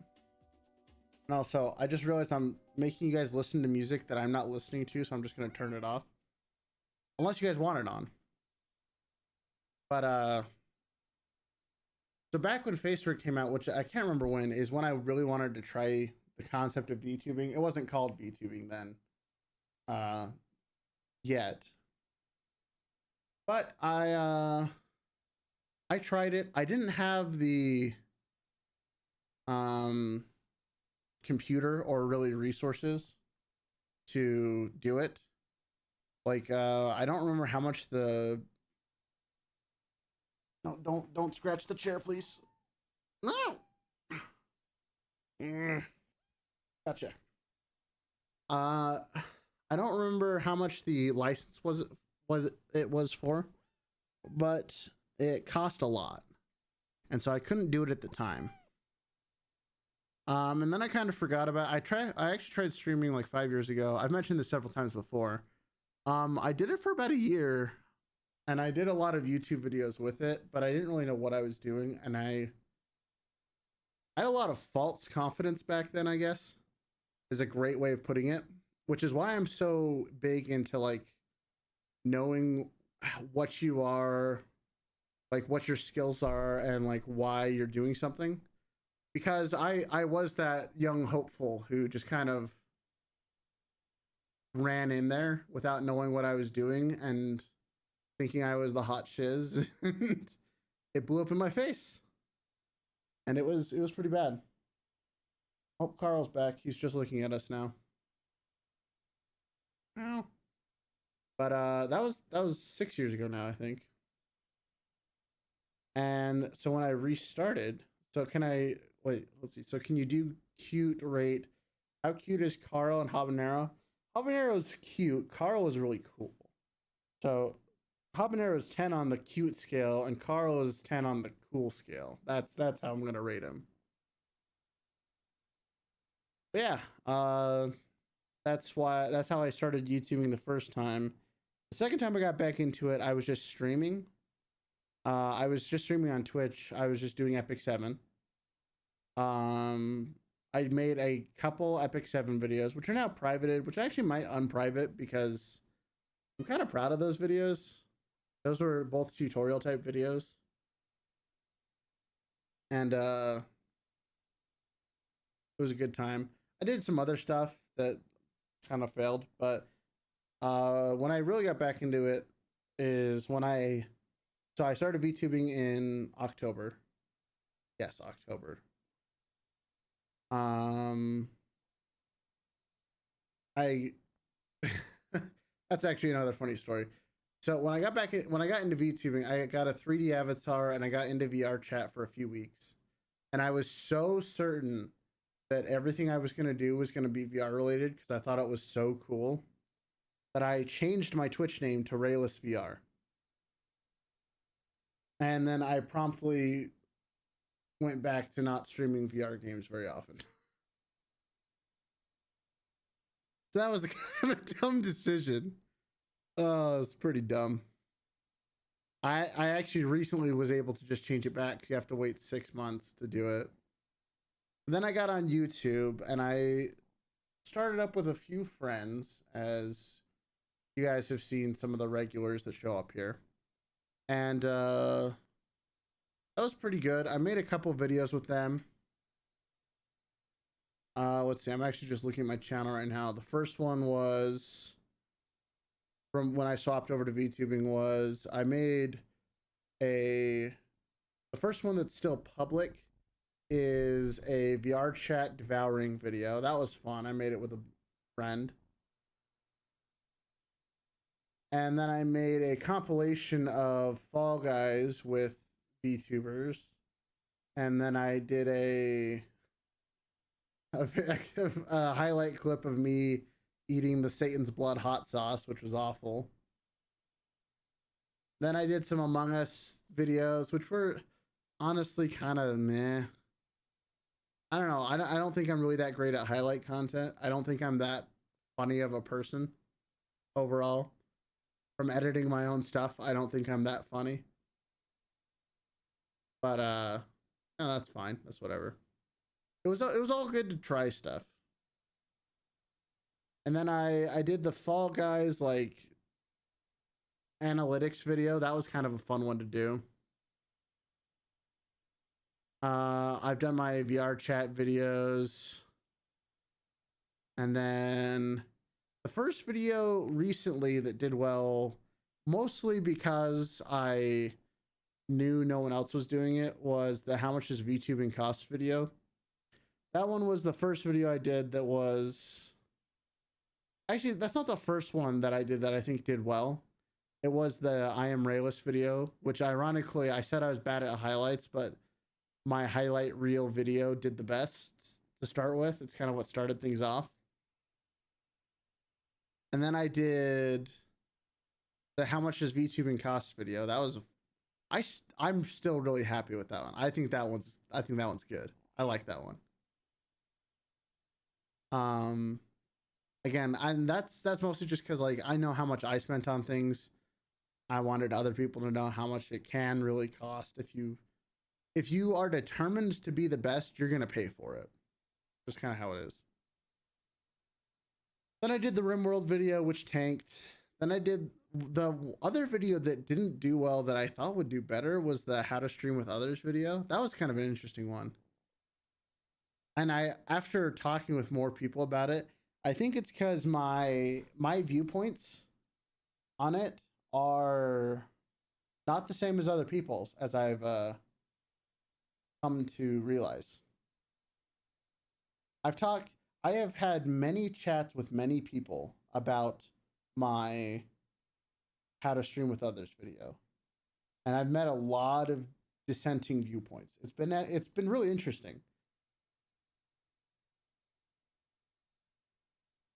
And also, I just realized I'm making you guys listen to music that I'm not listening to, so I'm just going to turn it off. Unless you guys want it on. But so back when Facebook came out, which I can't remember when, is when I really wanted to try the concept of VTubing. It wasn't called VTubing then yet. But I tried it. I didn't have the computer or really resources to do it. Like I don't remember how much the no, don't scratch the chair, please. No. Gotcha. I don't remember how much the license was for, but it cost a lot, and so I couldn't do it at the time. And then I kind of forgot about it. I actually tried streaming like 5 years ago. I've mentioned this several times before. I did it for about a year, and I did a lot of YouTube videos with it, but I didn't really know what I was doing, and I had a lot of false confidence back then, I guess, is a great way of putting it, which is why I'm so big into like knowing what you are, like what your skills are, and like why you're doing something. Because I was that young hopeful who just kind of ran in there without knowing what I was doing and thinking I was the hot shiz, and it blew up in my face, and it was pretty bad. Oh, Carl's back. He's just looking at us now. Oh. But that was 6 years ago now, I think. And so when I restarted, so can I wait? Let's see. So can you do cute rate? How cute is Carl and Habanero? Habanero is cute. Carl is really cool. So Habanero is 10 on the cute scale, and Carl is 10 on the cool scale. That's how I'm gonna rate him. But yeah, that's how I started YouTubing the first time. The second time I got back into it, I was just streaming. I was just streaming on Twitch. I was just doing Epic 7. I made a couple Epic 7 videos, which are now privated, which I actually might unprivate because I'm kind of proud of those videos. Those were both tutorial type videos. And it was a good time. I did some other stuff that kind of failed, but when I really got back into it is when I started VTubing in October. Yes, October. I that's actually another funny story. So when I got into VTubing, I got a 3D avatar and I got into VR chat for a few weeks. And I was so certain that everything I was going to do was going to be VR related because I thought it was so cool that I changed my Twitch name to Rayless VR. And then I promptly went back to not streaming VR games very often. So that was kind of a dumb decision. Oh, it's pretty dumb. I actually recently was able to just change it back because you have to wait 6 months to do it. Then I got on YouTube and I started up with a few friends, as you guys have seen some of the regulars that show up here. And that was pretty good. I made a couple videos with them. Let's see, I'm actually just looking at my channel right now. The first one was from when I swapped over to VTubing was I made the first one that's still public is a VR chat devouring video. That was fun. I made it with a friend. And then I made a compilation of Fall Guys with VTubers. And then I did a highlight clip of me eating the Satan's Blood hot sauce, which was awful. Then I did some Among Us videos, which were honestly kind of meh. I don't know. I don't think I'm really that great at highlight content. I don't think I'm that funny of a person overall. From editing my own stuff, I don't think I'm that funny. But no, that's fine. That's whatever. It was all good to try stuff. And then I did the Fall Guys like analytics video. That was kind of a fun one to do. I've done my VR chat videos. And then the first video recently that did well, mostly because I knew no one else was doing it, was the How Much Does VTubing Cost video. That one was the first video I did that was... Actually, that's not the first one that I did that I think did well. It was the I Am Rayless video, which ironically, I said I was bad at highlights, but my highlight reel video did the best to start with. It's kind of what started things off. And then I did the How Much Does VTubing Cost video. That was... I'm still really happy with that one. I think that one's good. I like that one. Again, and that's mostly just because like I know how much I spent on things. I wanted other people to know how much it can really cost. If you are determined to be the best, you're gonna pay for it. Just kind of how it is. Then I did the RimWorld video, which tanked. Then I did the other video that didn't do well that I thought would do better was the How to Stream with Others video. That was kind of an interesting one. And after talking with more people about it, I think it's because my viewpoints on it are not the same as other people's, as I've come to realize. I have had many chats with many people about my How to Stream with Others video, and I've met a lot of dissenting viewpoints. It's been really interesting.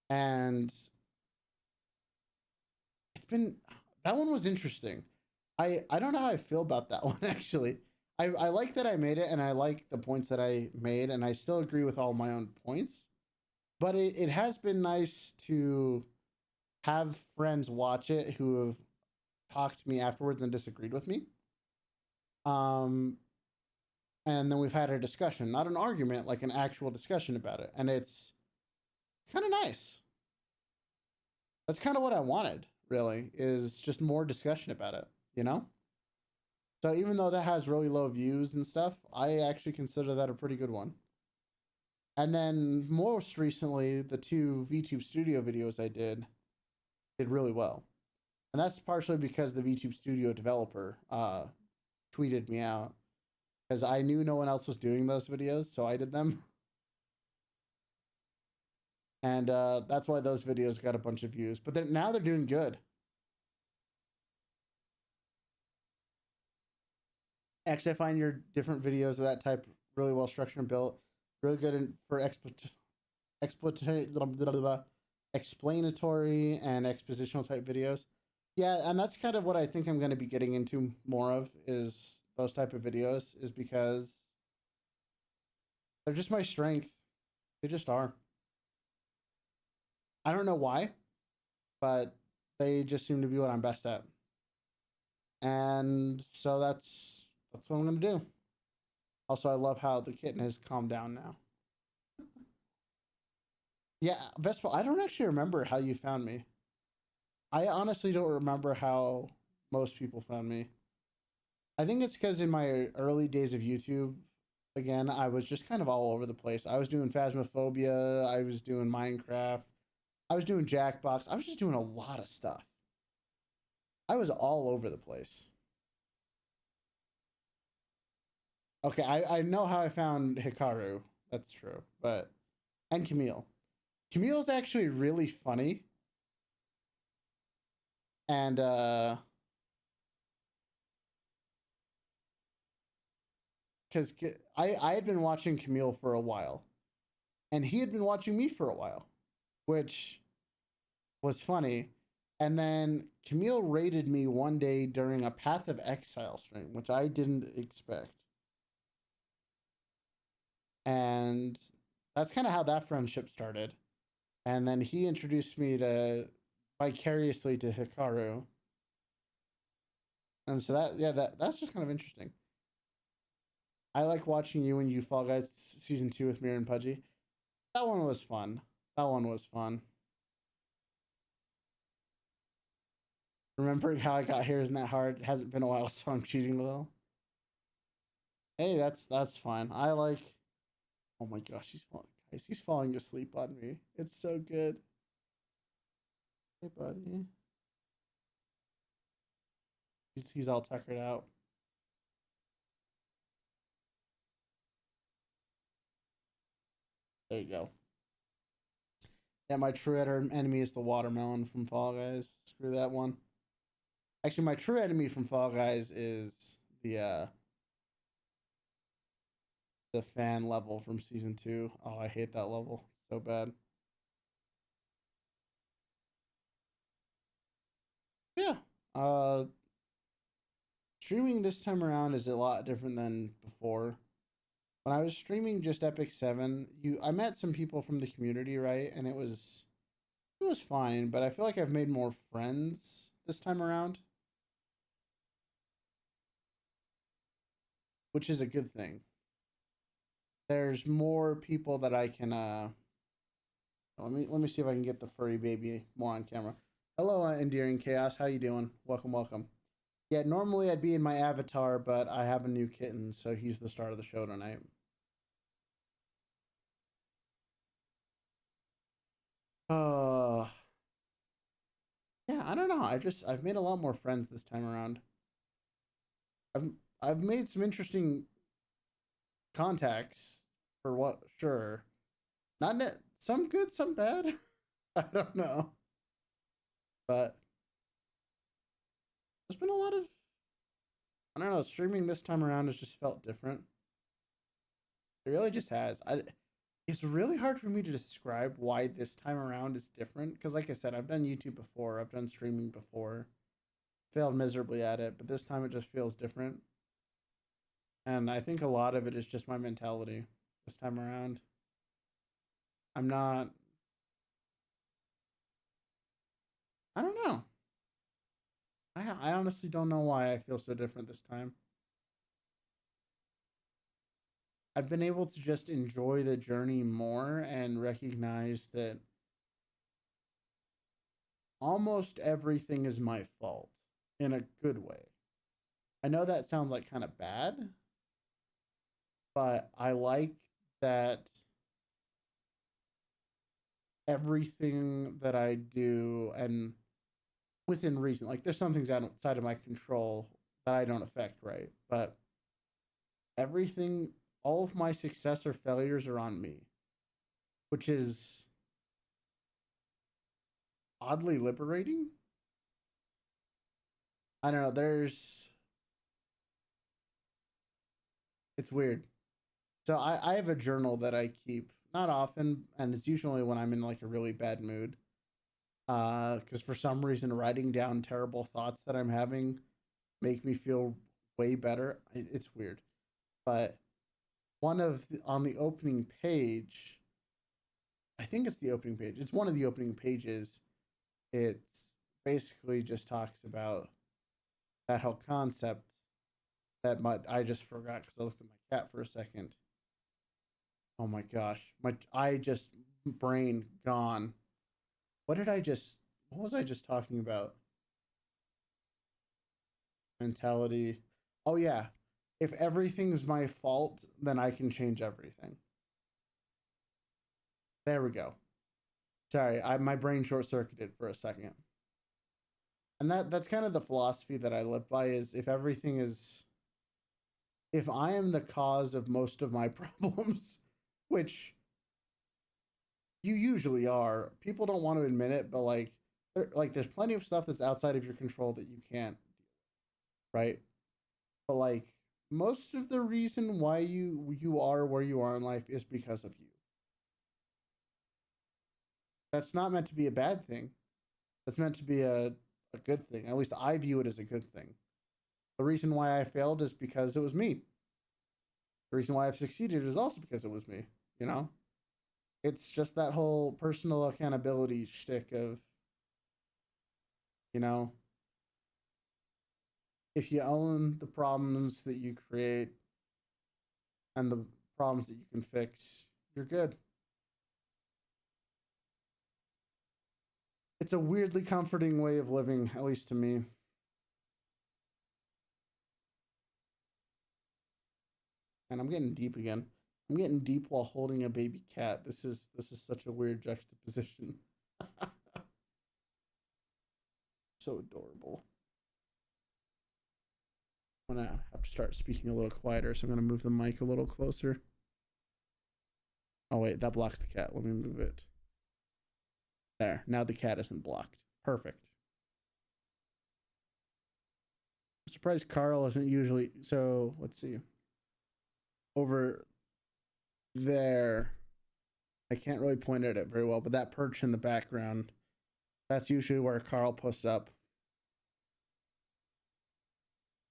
And that one was interesting. I don't know how I feel about that one, actually. I like that I made it, and I like the points that I made, and I still agree with all my own points. But it has been nice to have friends watch it who have talked to me afterwards and disagreed with me. And then we've had a discussion, not an argument, like an actual discussion about it. And it's kind of nice. That's kind of what I wanted, really, is just more discussion about it, you know? So even though that has really low views and stuff, I actually consider that a pretty good one. And then most recently, the 2 Vtube Studio videos I did really well. And that's partially because the Vtube Studio developer tweeted me out, because I knew no one else was doing those videos, so I did them. And that's why those videos got a bunch of views. But now they're doing good. Actually, I find your different videos of that type really well structured and built. Really good for explanatory and expositional type videos. Yeah, and that's kind of what I think I'm going to be getting into more of, is those type of videos, is because they're just my strength. They just are. I don't know why, but they just seem to be what I'm best at. And so that's what I'm going to do. Also, I love how the kitten has calmed down now. Yeah, Vespa, I don't actually remember how you found me. I honestly don't remember how most people found me. I think it's because in my early days of YouTube, again, I was just kind of all over the place. I was doing Phasmophobia, I was doing Minecraft, I was doing Jackbox, I was just doing a lot of stuff. I was all over the place. Okay, I know how I found Hikaru. That's true. But, and Camille. Camille's actually really funny. And, because I had been watching Camille for a while. And he had been watching me for a while, which was funny. And then Camille raided me one day during a Path of Exile stream, which I didn't expect. And that's kind of how that friendship started. And then he introduced me to vicariously to Hikaru. And so that's just kind of interesting. I like watching you when you Fall Guys season 2 with Mir and Pudgy. That one was fun. That one was fun. Remembering how I got here isn't that hard. It hasn't been a while, so I'm cheating a little. Hey, that's fine. I like. Oh my gosh, he's falling asleep on me. It's so good. Hey, buddy. He's all tuckered out. There you go. Yeah, my true enemy is the watermelon from Fall Guys. Screw that one. Actually, my true enemy from Fall Guys is the fan level from season 2. Oh, I hate that level so bad. Yeah. Streaming this time around is a lot different than before. When I was streaming just Epic 7, I met some people from the community, right? And it was fine, but I feel like I've made more friends this time around, which is a good thing. There's more people that I can let me see if I can get the furry baby more on camera. Hello, endearing chaos. How you doing? Welcome, welcome. Yeah, normally I'd be in my avatar, but I have a new kitten, so he's the star of the show tonight. Yeah, I don't know. I've made a lot more friends this time around. I've made some interesting contacts, for what, sure. Not net, some good, some bad. I don't know. But there's been a lot of, I don't know, streaming this time around has just felt different. It really just has. It's really hard for me to describe why this time around is different, because like I said, I've done YouTube before, I've done streaming before, failed miserably at it, but this time it just feels different. And I think a lot of it is just my mentality this time around. I'm not, I don't know. I honestly don't know why I feel so different this time. I've been able to just enjoy the journey more and recognize that almost everything is my fault in a good way. I know that sounds like kind of bad, but I like that everything that I do, and within reason, like there's some things outside of my control that I don't affect, right? But everything, all of my success or failures are on me, which is oddly liberating. I don't know. It's weird. So I have a journal that I keep, not often, and it's usually when I'm in like a really bad mood. Because for some reason, writing down terrible thoughts that I'm having make me feel way better. It's weird, but on the opening page, I think it's the opening page. It's one of the opening pages. It's basically just talks about that whole concept that I just forgot because I looked at my cat for a second. Oh my gosh, I just brain gone. What was I just talking about? Mentality. Oh yeah. If everything's my fault, then I can change everything. There we go. Sorry, my brain short circuited for a second. And that's kind of the philosophy that I live by, is if I am the cause of most of my problems, which you usually are. People don't want to admit it, but there's plenty of stuff that's outside of your control that you can't, right? But like most of the reason why you are where you are in life is because of you. That's not meant to be a bad thing. That's meant to be a good thing. At least I view it as a good thing. The reason why I failed is because it was me. The reason why I've succeeded is also because it was me, you know? It's just that whole personal accountability shtick of, you know, if you own the problems that you create and the problems that you can fix, you're good. It's a weirdly comforting way of living, at least to me. And I'm getting deep again. I'm getting deep while holding a baby cat. This is such a weird juxtaposition. So adorable. I'm gonna have to start speaking a little quieter, so I'm gonna move the mic a little closer. Oh wait, that blocks the cat. Let me move it. There. Now the cat isn't blocked. Perfect. I'm surprised Carl isn't usually. So let's see. Over there, I can't really point at it very well, but that perch in the background, that's usually where Carl posts up.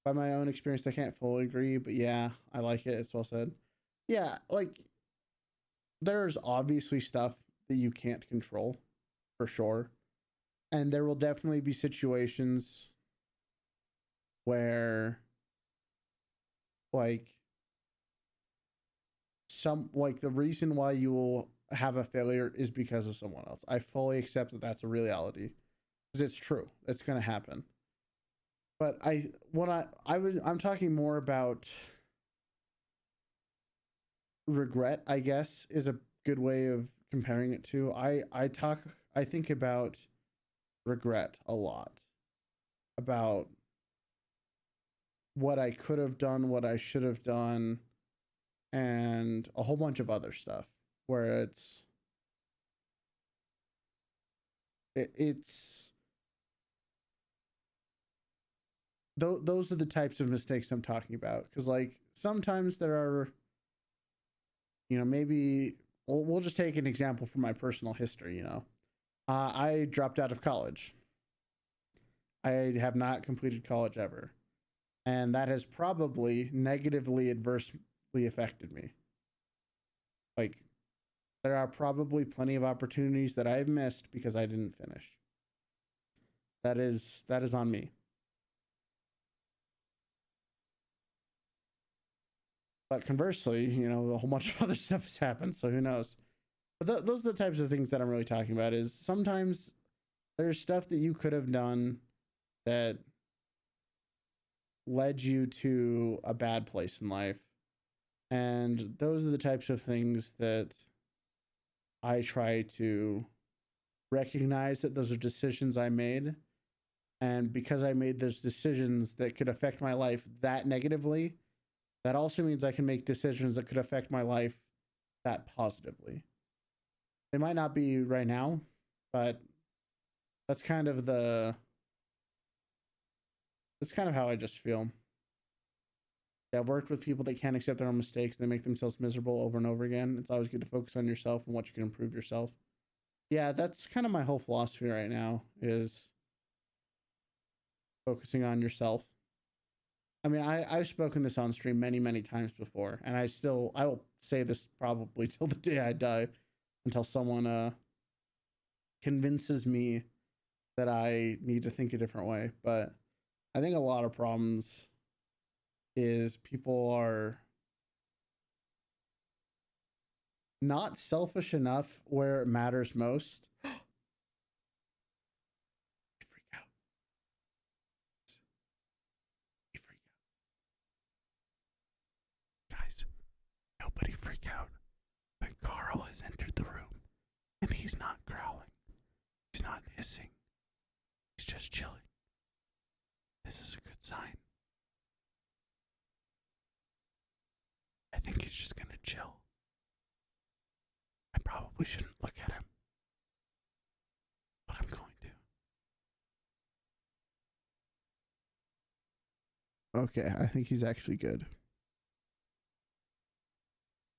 By my own experience, I can't fully agree, but yeah, I like it. It's well said. Yeah, like there's obviously stuff that you can't control, for sure. And there will definitely be situations where like the reason why you will have a failure is because of someone else. I fully accept that that's a reality, because it's true. It's going to happen. But I'm talking more about regret, I guess, is a good way of comparing it to. I think about regret a lot, about what I could have done, what I should have done, and a whole bunch of other stuff where it's those are the types of mistakes I'm talking about. Because like sometimes there are, you know, maybe we'll just take an example from my personal history. You know, I dropped out of college. I have not completed college ever, and that has probably negatively adversely affected me. Like there are probably plenty of opportunities that I've missed because I didn't finish. That is on me. But conversely, you know, a whole bunch of other stuff has happened, so who knows? But those are the types of things that I'm really talking about. Is sometimes there's stuff that you could have done that led you to a bad place in life, and those are the types of things that I try to recognize that those are decisions I made. And because I made those decisions that could affect my life that negatively, that also means I can make decisions that could affect my life that positively. They might not be right now, but that's kind of how I just feel. I've worked with people that can't accept their own mistakes. They make themselves miserable over and over again. It's always good to focus on yourself and what you can improve yourself. Yeah, that's kind of my whole philosophy right now, is focusing on yourself. I mean, I've spoken this on stream many, many times before, and I will say this probably till the day I die, until someone convinces me that I need to think a different way. But I think a lot of problems is people are not selfish enough where it matters most. Freak out. Freak out. Guys, nobody freak out. But Carl has entered the room, and he's not growling. He's not hissing. He's just chilling. This is a good sign. I think he's just gonna chill. I probably shouldn't look at him, but I'm going to. Okay, I think he's actually good.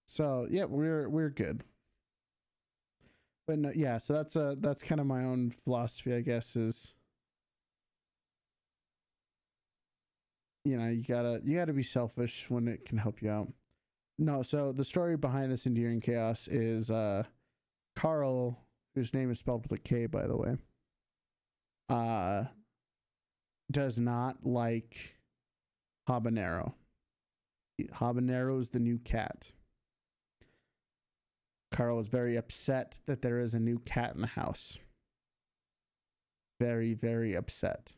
So yeah, we're good. But no, yeah, so that's kind of my own philosophy, I guess, is, you know, you gotta be selfish when it can help you out. No, so the story behind this endearing chaos is Carl, whose name is spelled with a K, by the way, does not like Habanero. Habanero is the new cat. Carl is very upset that there is a new cat in the house. Very, very upset.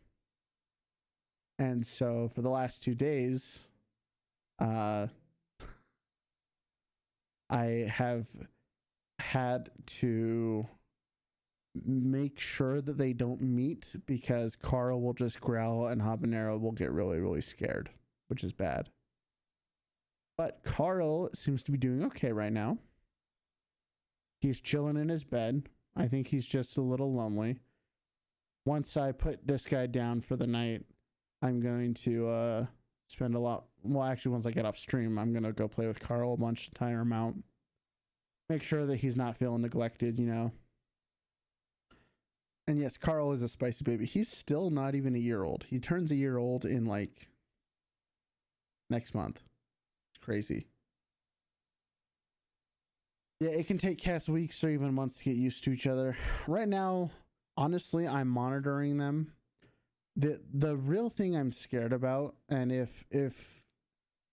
And so for the last 2 days, I have had to make sure that they don't meet, because Carl will just growl and Habanero will get really, really scared, which is bad. But Carl seems to be doing okay right now. He's chilling in his bed. I think he's just a little lonely. Once I put this guy down for the night, I'm going to spend a lot. Well, actually, once I get off stream, I'm going to go play with Carl a bunch, tire him out. Make sure that he's not feeling neglected, you know. And yes, Carl is a spicy baby. He's still not even a year old. He turns a year old in like next month. It's crazy. Yeah, it can take cats weeks or even months to get used to each other. Right now, honestly, I'm monitoring them. The real thing I'm scared about, and if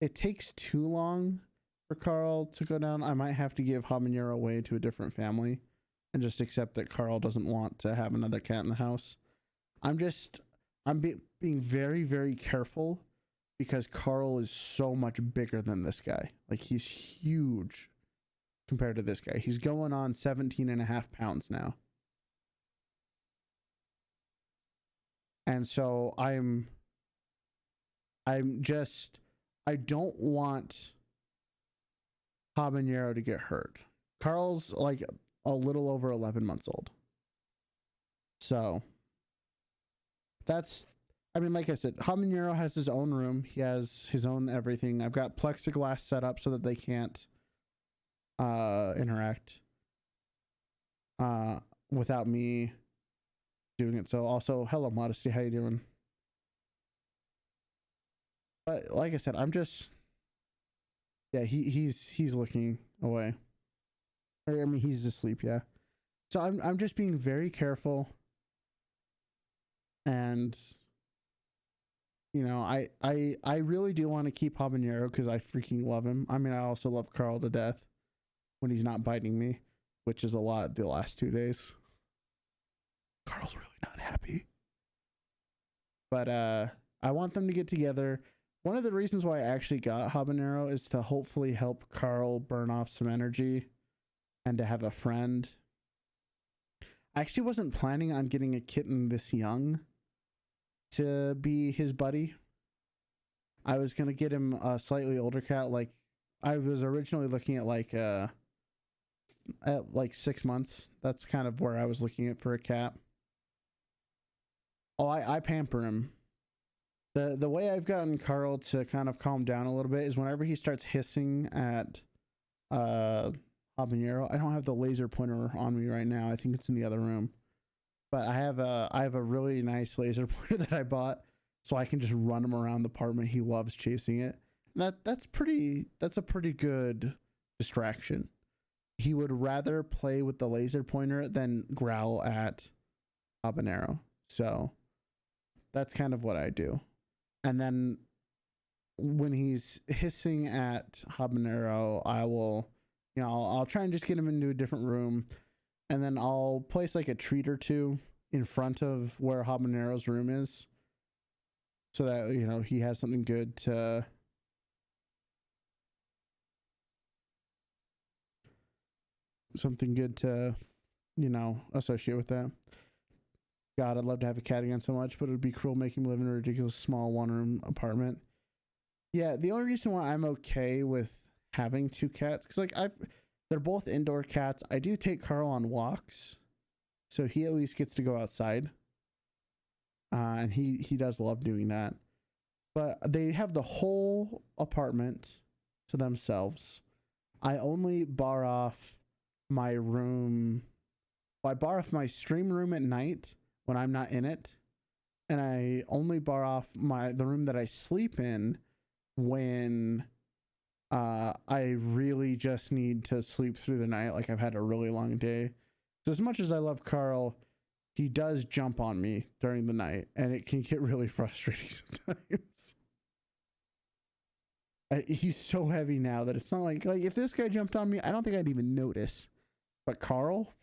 it takes too long for Carl to go down, I might have to give Habanero away to a different family and just accept that Carl doesn't want to have another cat in the house. I'm being very, very careful, because Carl is so much bigger than this guy. Like, he's huge compared to this guy. He's going on 17.5 pounds now. And so I don't want Habanero to get hurt. Carl's like a little over 11 months old. So that's, I mean, like I said, Habanero has his own room. He has his own everything. I've got plexiglass set up so that they can't interact without me doing it. So also, hello Modesty, how you doing? But like I said, I'm just, yeah, he's looking away. I mean, he's asleep, yeah. So I'm just being very careful, and you know, I really do want to keep Habanero because I freaking love him. I mean, I also love Carl to death when he's not biting me, which is a lot the last 2 days. Carl's really not happy. But I want them to get together. One of the reasons why I actually got Habanero is to hopefully help Carl burn off some energy and to have a friend. I actually wasn't planning on getting a kitten this young to be his buddy. I was gonna get him a slightly older cat. Like I was originally looking at like 6 months. That's kind of where I was looking at for a cat. Oh, I pamper him. The way I've gotten Carl to kind of calm down a little bit is whenever he starts hissing at habanero. I don't have the laser pointer on me right now. I think it's in the other room. But I have a really nice laser pointer that I bought, so I can just run him around the apartment. He loves chasing it. That's a pretty good distraction. He would rather play with the laser pointer than growl at habanero. So that's kind of what I do. And then when he's hissing at habanero, I will, I'll try and just get him into a different room, and then I'll place like a treat or two in front of where habanero's room is, so that he has something good to associate with that. God, I'd love to have a cat again so much, but it would be cruel making him live in a ridiculous small one-room apartment. Yeah, the only reason why I'm okay with having 2 cats, because they're both indoor cats. I do take Carl on walks, so he at least gets to go outside, and he does love doing that. But they have the whole apartment to themselves. I only bar off my room. Well, I bar off my stream room at night when I'm not in it, and I only bar off the room that I sleep in when I really just need to sleep through the night, like I've had a really long day. So as much as I love Carl, he does jump on me during the night, and it can get really frustrating sometimes. He's so heavy now that it's not like if this guy jumped on me, I don't think I'd even notice. But Carl,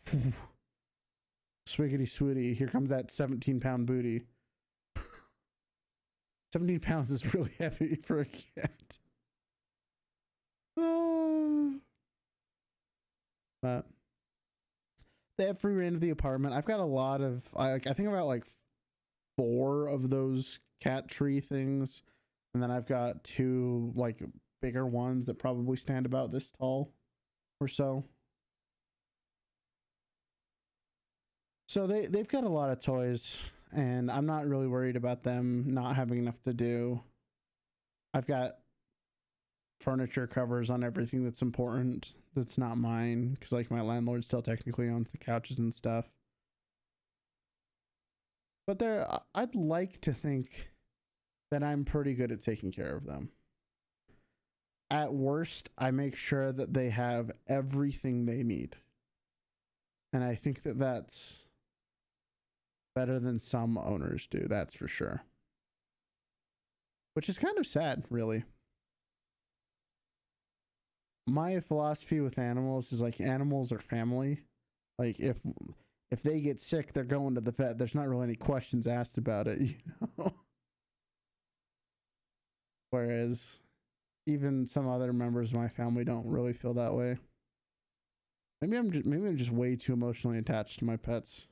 swiggity swooty, here comes that 17-pound booty. 17 pounds is really heavy for a cat. But they have free reign of the apartment. I've got a lot of, I think about like 4 of those cat tree things. And then I've got 2 like bigger ones that probably stand about this tall or so. So they've got a lot of toys, and I'm not really worried about them not having enough to do. I've got furniture covers on everything that's important that's not mine, because like my landlord still technically owns the couches and stuff. But I'd like to think that I'm pretty good at taking care of them. At worst, I make sure that they have everything they need. And I think that that's better than some owners do, that's for sure. Which is kind of sad, really. My philosophy with animals is like animals are family. Like if they get sick, they're going to the vet. There's not really any questions asked about it, Whereas even some other members of my family don't really feel that way. Maybe I'm just way too emotionally attached to my pets.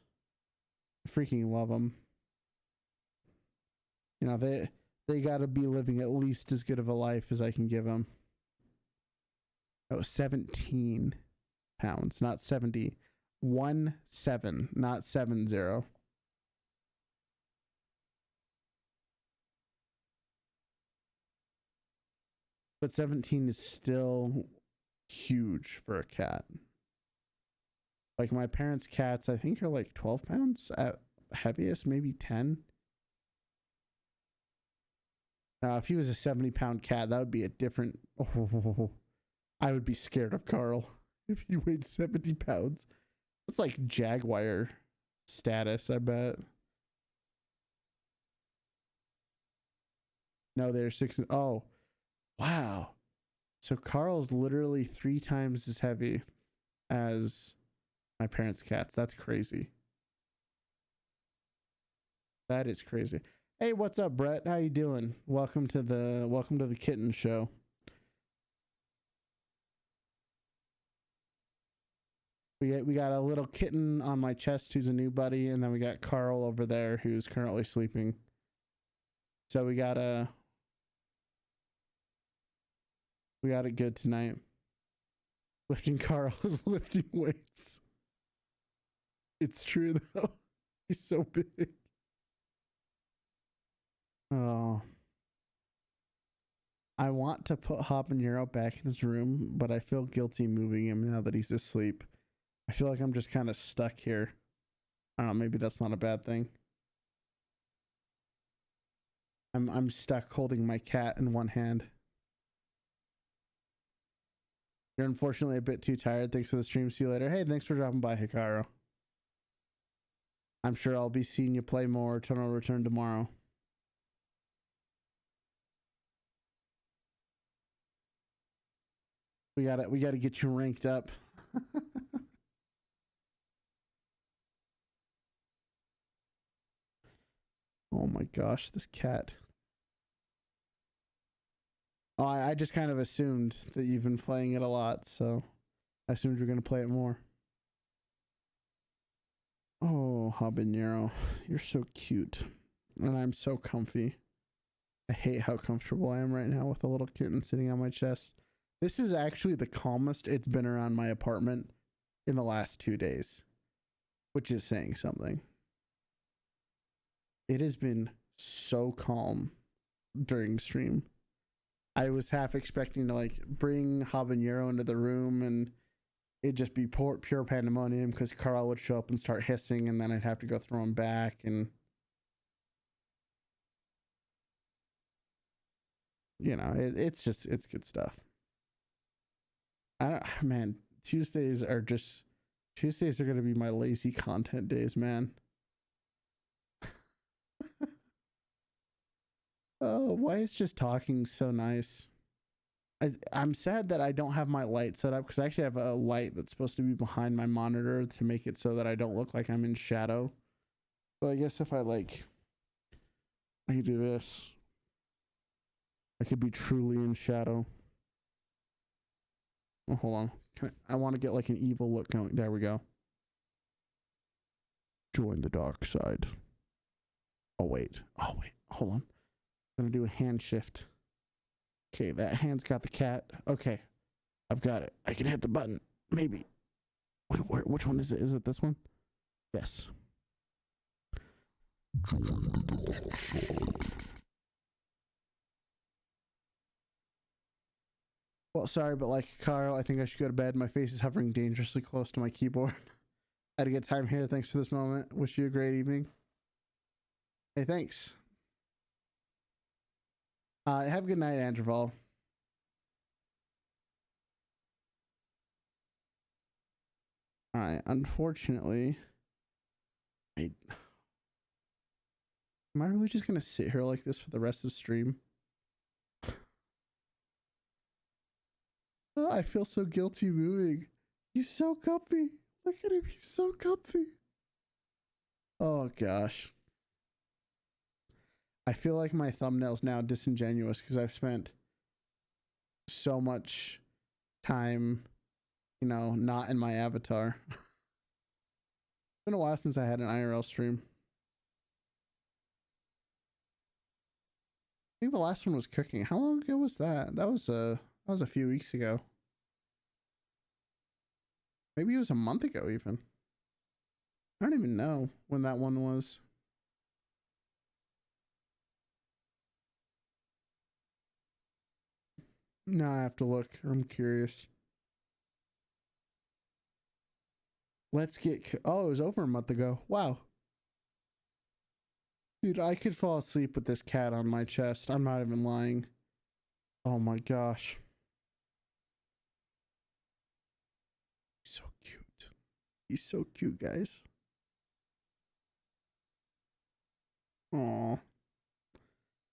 I freaking love them. They got to be living at least as good of a life as I can give them. Oh, 17 pounds, not 70. 17, not 70. But 17 is still huge for a cat. Like my parents' cats, I think are like 12 pounds at heaviest, maybe 10. Now, if he was a 70-pound cat, that would be a different. Oh, I would be scared of Carl if he weighed 70 pounds. That's like Jaguar status, I bet. No, they're 6. Oh, wow. So Carl's literally 3 times as heavy as my parents' cats. That's crazy. That is crazy. Hey, what's up, Brett? How you doing? Welcome to the kitten show. We got a little kitten on my chest who's a new buddy, and then we got Carl over there who's currently sleeping. So we got it good tonight. Lifting Carl's lifting weights. It's true though. He's so big. Oh. I want to put Habanero back in his room, but I feel guilty moving him now that he's asleep. I feel like I'm just kind of stuck here. I don't know, maybe that's not a bad thing. I'm stuck holding my cat in one hand. You're unfortunately a bit too tired. Thanks for the stream. See you later. Hey, thanks for dropping by, Hikaru. I'm sure I'll be seeing you play more. Eternal Return tomorrow. We gotta get you ranked up. Oh my gosh, this cat. Oh, I just kind of assumed that you've been playing it a lot, so I assumed you're gonna play it more. Oh, Habanero, you're so cute. And I'm so comfy. I hate how comfortable I am right now with a little kitten sitting on my chest. This is actually the calmest it's been around my apartment in the last 2 days, which is saying something. It has been so calm during stream. I was half expecting to like bring Habanero into the room and it'd just be pure pandemonium because Carl would show up and start hissing and then I'd have to go throw him back and you know, it's good stuff. Man, Tuesdays are going to be my lazy content days, man. Oh, why is just talking so nice? I'm sad that I don't have my light set up because I actually have a light that's supposed to be behind my monitor to make it so that I don't look like I'm in shadow. So I guess if I could do this, I could be truly in shadow. Oh, hold on. I want to get like an evil look going. There we go. Join the dark side. Oh, wait. Hold on. I'm going to do a hand shift. Okay, that hand's got the cat. Okay. I've got it. I can hit the button. Maybe. Wait, which one is it? Is it this one? Yes. Join the dark side. Well, sorry, but like Carl, I think I should go to bed. My face is hovering dangerously close to my keyboard. I had a good time here. Thanks for this moment. Wish you a great evening. Hey, thanks. Have a good night, Andreval. All right. Unfortunately, am I really just gonna sit here like this for the rest of the stream? Oh, I feel so guilty moving. He's so comfy. Look at him. He's so comfy. Oh, gosh. I feel like my thumbnail's now disingenuous because I've spent so much time, you know, not in my avatar. It's been a while since I had an IRL stream. I think the last one was cooking. How long ago was that? That was a few weeks ago. Maybe it was a month ago even. I don't even know when that one was. No, I have to look. I'm curious. Let's get... Oh, it was over a month ago. Wow. Dude, I could fall asleep with this cat on my chest. I'm not even lying. Oh my gosh. He's so cute. He's so cute, guys. Aw.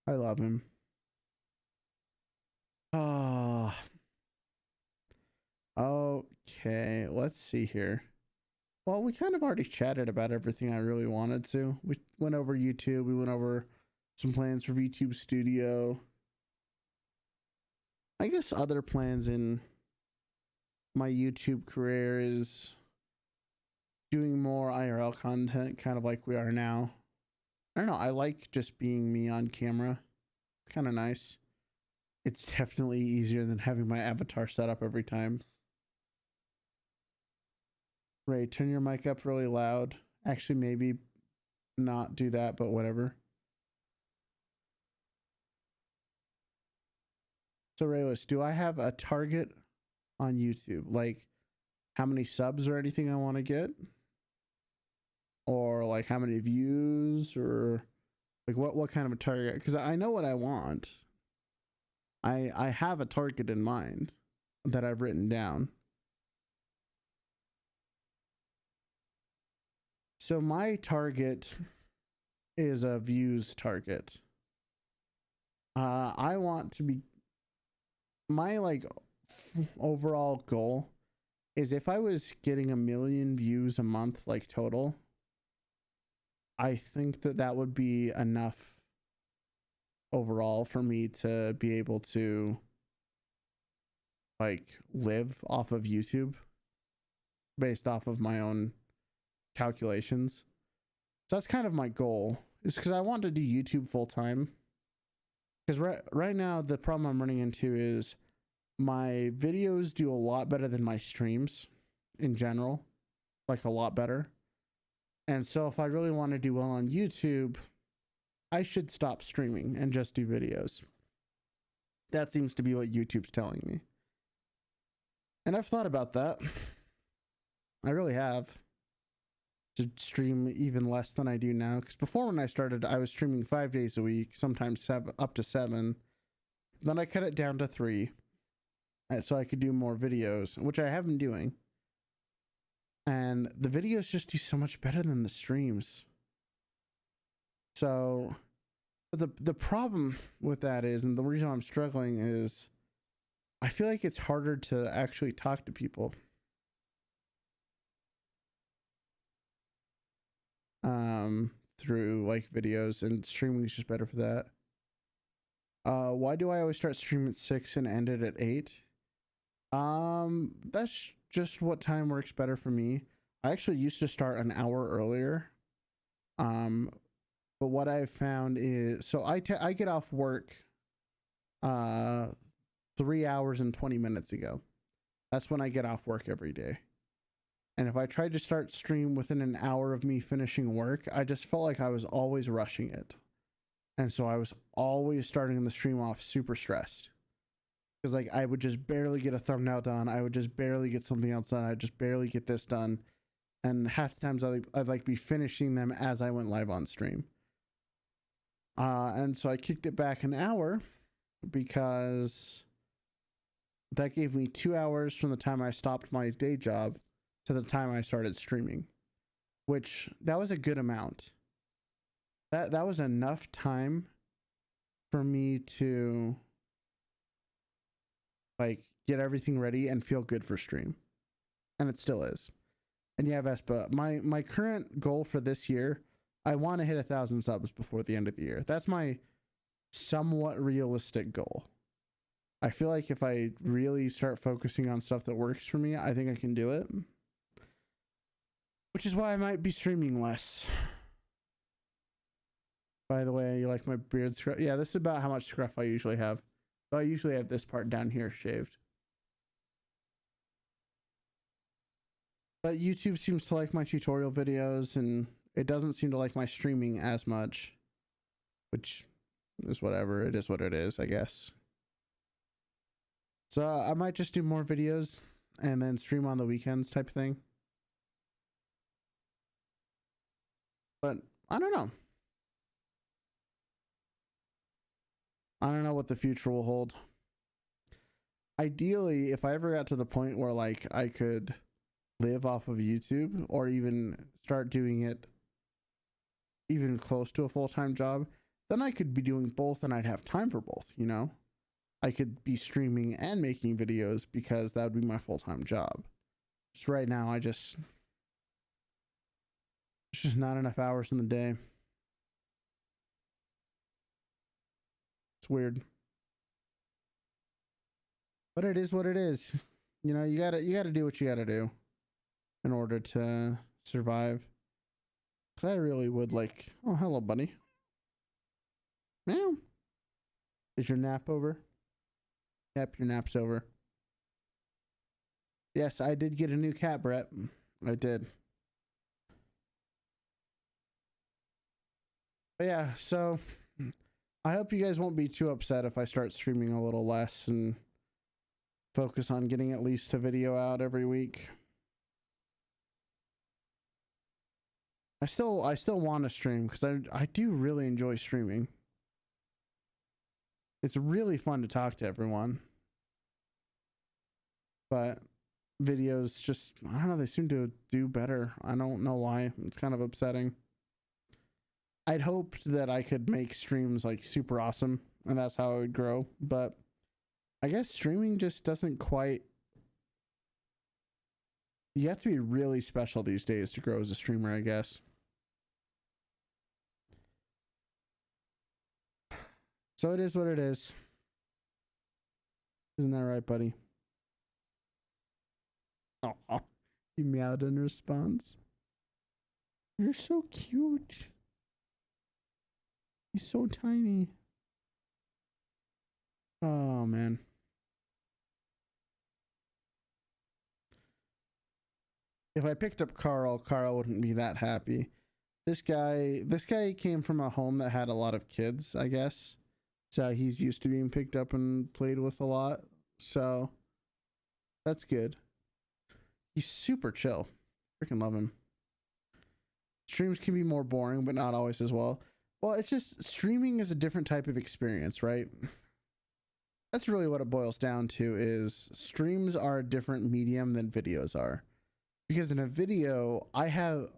I love him. Ah. Okay, let's see here. Well, we kind of already chatted about everything I really wanted to. We went over YouTube. We went over some plans for Vtube Studio. I guess other plans in my YouTube career is doing more IRL content, kind of like we are now. I don't know. I like just being me on camera. Kind of nice. It's definitely easier than having my avatar set up every time. Ray, turn your mic up really loud. Actually, maybe not do that, but whatever. So Rayless, do I have a target on YouTube? Like how many subs or anything I want to get? Or like how many views, or like what kind of a target? Because I know what I want. I have a target in mind that I've written down. So my target is a views target. I want to be, my like overall goal is if I was getting 1 million views a month, like total, I think that that would be enough overall for me to be able to like live off of YouTube based off of my own calculations. So that's kind of my goal, is because I want to do YouTube full time. Because right now the problem I'm running into is my videos do a lot better than my streams in general, like a lot better. And so if I really want to do well on YouTube, I should stop streaming and just do videos. That seems to be what YouTube's telling me. And I've thought about that. I really have. To stream even less than I do now. Because before, when I started, I was streaming 5 days a week, sometimes up to 7. Then I cut it down to 3. So I could do more videos, which I have been doing. And the videos just do so much better than the streams. So the problem with that is, and the reason I'm struggling is, I feel like it's harder to actually talk to people. Through like videos, and streaming is just better for that. Why do I always start streaming at 6 and end it at 8? That's just what time works better for me. I actually used to start an hour earlier. But what I've found is, so I get off work 3 hours and 20 minutes ago. That's when I get off work every day. And if I tried to start stream within an hour of me finishing work, I just felt like I was always rushing it. And so I was always starting the stream off super stressed. Because like I would just barely get a thumbnail done. I would just barely get something else done. I'd just barely get this done. And half the times I'd like be finishing them as I went live on stream. And so I kicked it back an hour because that gave me 2 hours from the time I stopped my day job to the time I started streaming, which that was a good amount. That was enough time for me to like get everything ready and feel good for stream. And it still is. And yeah, Vespa, my current goal for this year, I want to hit 1,000 subs before the end of the year. That's my somewhat realistic goal. I feel like if I really start focusing on stuff that works for me, I think I can do it. Which is why I might be streaming less. By the way, you like my beard scruff? Yeah, this is about how much scruff I usually have. So I usually have this part down here shaved. But YouTube seems to like my tutorial videos, and it doesn't seem to like my streaming as much. Which is whatever. It is what it is, I guess. So I might just do more videos and then stream on the weekends type of thing. But I don't know. I don't know what the future will hold. Ideally, if I ever got to the point where like I could live off of YouTube, or even start doing it even close to a full-time job, then I could be doing both and I'd have time for both, you know? I could be streaming and making videos because that would be my full-time job. Just right now, it's just not enough hours in the day. It's weird. But it is what it is. You know, you gotta do what you gotta do in order to survive. Cause I really would like. Oh, hello, buddy. Meow. Is your nap over? Yep, your nap's over. Yes, I did get a new cat, Brett. I did. But yeah, so I hope you guys won't be too upset if I start streaming a little less and focus on getting at least a video out every week. I still want to stream because I do really enjoy streaming. It's really fun to talk to everyone. But videos just, I don't know, they seem to do better. I don't know why. It's kind of upsetting. I'd hoped that I could make streams like super awesome and that's how it would grow, but I guess streaming just doesn't quite. You have to be really special these days to grow as a streamer, I guess. So it is what it is. Isn't that right, buddy? Oh, he meowed in response. You're so cute. He's so tiny. Oh, man. If I picked up Carl wouldn't be that happy. This guy came from a home that had a lot of kids, I guess. So he's used to being picked up and played with a lot. So that's good. He's super chill. Freaking love him. Streams can be more boring, but not always as well. Well, it's just streaming is a different type of experience, right? That's really what it boils down to, is streams are a different medium than videos are. Because in a video, I have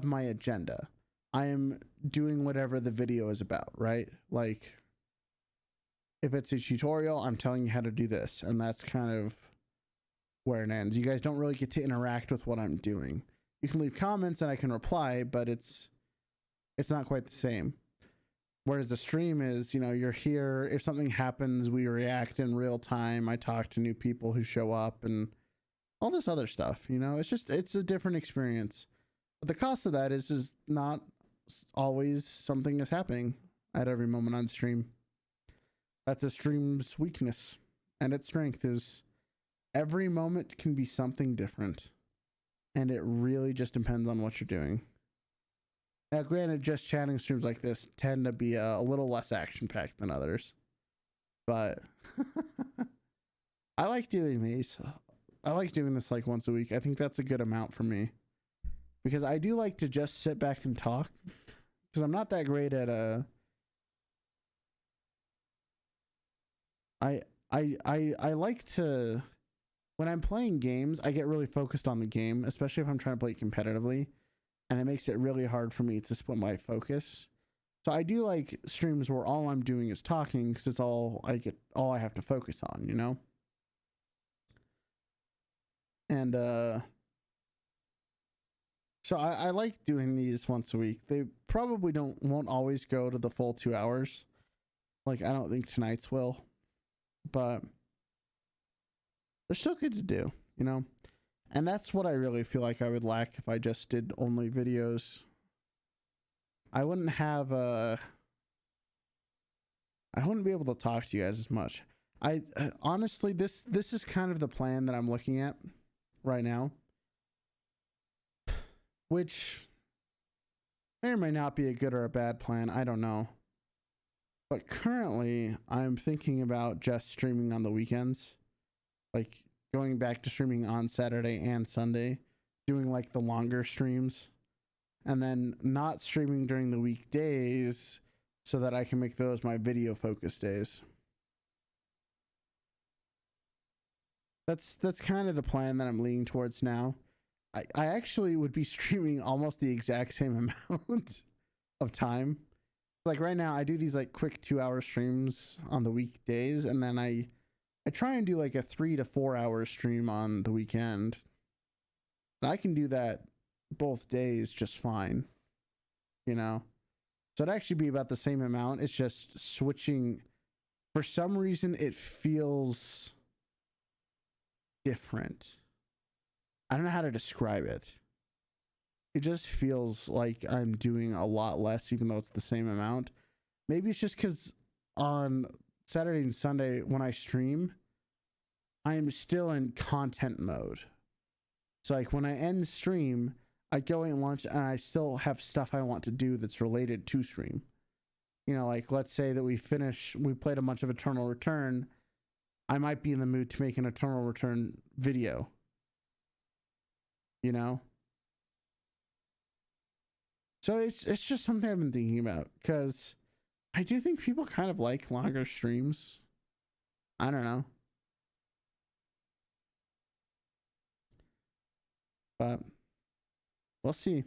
my agenda. I am doing whatever the video is about, right? Like, if it's a tutorial, I'm telling you how to do this, and that's kind of where it ends. You guys don't really get to interact with what I'm doing. You can leave comments and I can reply, but it's not quite the same. Whereas a stream is, you know, you're here. If something happens, we react in real time. I talk to new people who show up and all this other stuff, you know, it's a different experience. But the cost of that is just not always something is happening at every moment on stream. That's a stream's weakness, and its strength is every moment can be something different, and it really just depends on what you're doing. Now, granted, just chatting streams like this tend to be a little less action-packed than others, but I like doing these. I like doing this like once a week. I think that's a good amount for me, because I do like to just sit back and talk, because I'm not that great at I like to, when I'm playing games, I get really focused on the game, especially if I'm trying to play it competitively, and it makes it really hard for me to split my focus. So I do like streams where all I'm doing is talking, because it's all I have to focus on, you know? And so I like doing these once a week. They probably won't always go to the full 2 hours. Like, I don't think tonight's will, but they're still good to do, you know? And that's what I really feel like I would lack if I just did only videos. I wouldn't have I wouldn't be able to talk to you guys as much. Honestly, this is kind of the plan that I'm looking at right now, which may or may not be a good or a bad plan. I don't know. But currently, I'm thinking about just streaming on the weekends, like going back to streaming on Saturday and Sunday, doing like the longer streams, and then not streaming during the weekdays so that I can make those my video focus days. That's kind of the plan that I'm leaning towards now. I actually would be streaming almost the exact same amount of time. Like right now, I do these like quick 2-hour streams on the weekdays, and then I try and do like a 3 to 4 hour stream on the weekend. And I can do that both days just fine, you know? So it'd actually be about the same amount. It's just switching. For some reason, it feels different. I don't know how to describe it. it just feels like I'm doing a lot less, even though it's the same amount. Maybe it's just because on Saturday and Sunday when I stream, I am still in content mode. So like when I end stream, I go eat lunch and I still have stuff I want to do that's related to stream. You know, like let's say that we played a bunch of Eternal Return. I might be in the mood to make an Eternal Return video. You know? So it's just something I've been thinking about, because I do think people kind of like longer streams. I don't know. But we'll see.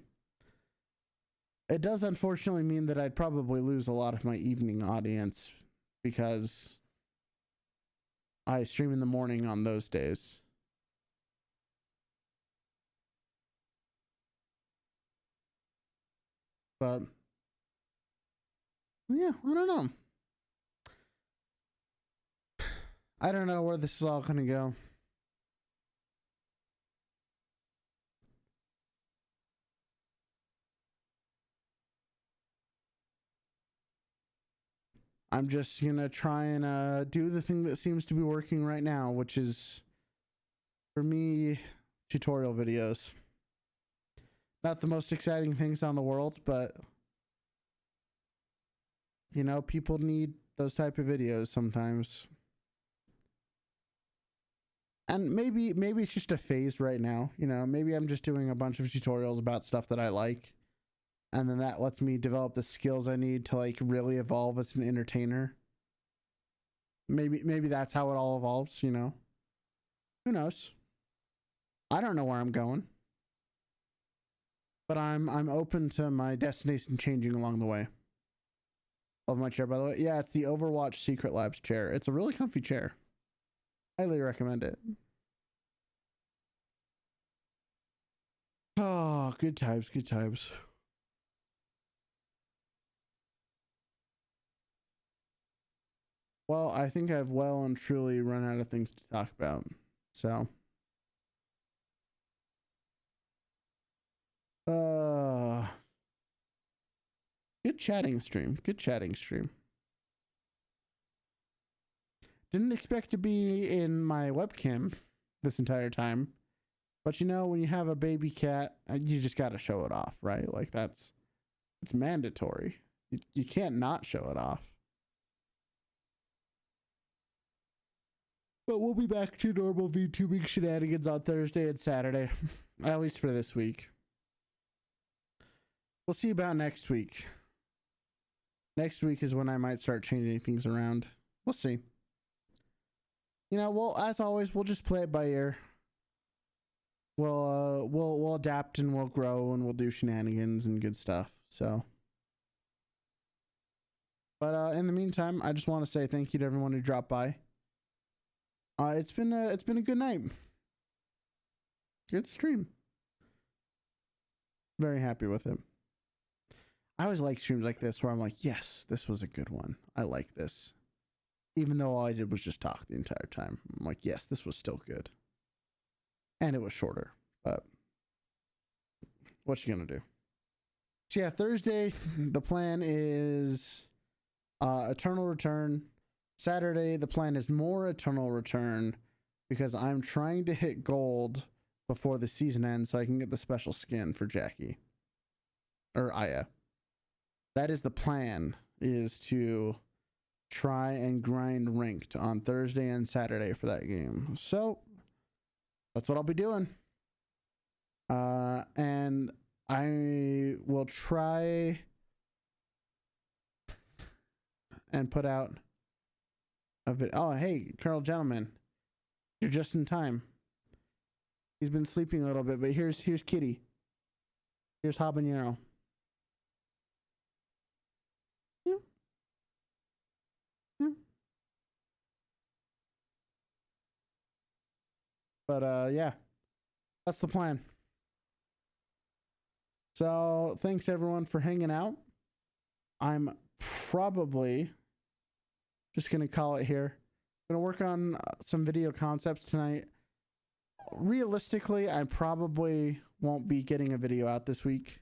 It does unfortunately mean that I'd probably lose a lot of my evening audience, because I stream in the morning on those days. But yeah, I don't know. I don't know where this is all gonna go. I'm just gonna try and do the thing that seems to be working right now, which is, for me, tutorial videos. Not the most exciting things on the world, but you know, people need those type of videos sometimes. And maybe it's just a phase right now, you know, maybe I'm just doing a bunch of tutorials about stuff that I like, and then that lets me develop the skills I need to like really evolve as an entertainer. Maybe that's how it all evolves, you know. Who knows? I don't know where I'm going. But I'm open to my destination changing along the way. Love my chair, by the way. Yeah, it's the Overwatch Secret Labs chair. It's a really comfy chair. Highly recommend it. Oh, good times, good times. Well, I think I've well and truly run out of things to talk about. So. Good chatting stream. Good chatting stream. Didn't expect to be in my webcam this entire time. But you know, when you have a baby cat, you just got to show it off, right? Like it's mandatory. You can't not show it off. But we'll be back to normal VTubing shenanigans on Thursday and Saturday. At least for this week. We'll see about next week. Next week is when I might start changing things around. We'll see. You know, well, as always, we'll just play it by ear. We'll adapt and we'll grow and we'll do shenanigans and good stuff. So, but in the meantime, I just want to say thank you to everyone who dropped by. It's been a good night. Good stream. Very happy with it. I always like streams like this where I'm like, yes, this was a good one. I like this. Even though all I did was just talk the entire time. I'm like, yes, this was still good. And it was shorter, but what you gonna do? So yeah, Thursday, the plan is Eternal Return. Saturday, the plan is more Eternal Return, because I'm trying to hit gold before the season ends so I can get the special skin for Jackie. Or Aya. That is the plan, is to try and grind ranked on Thursday and Saturday for that game. So that's what I'll be doing. And I will try and put out a video. Oh, hey, Colonel Gentleman, you're just in time. He's been sleeping a little bit, but here's Kitty. Here's Habanero. But yeah, that's the plan. So thanks everyone for hanging out. I'm probably just gonna call it here. Gonna work on some video concepts tonight. Realistically, I probably won't be getting a video out this week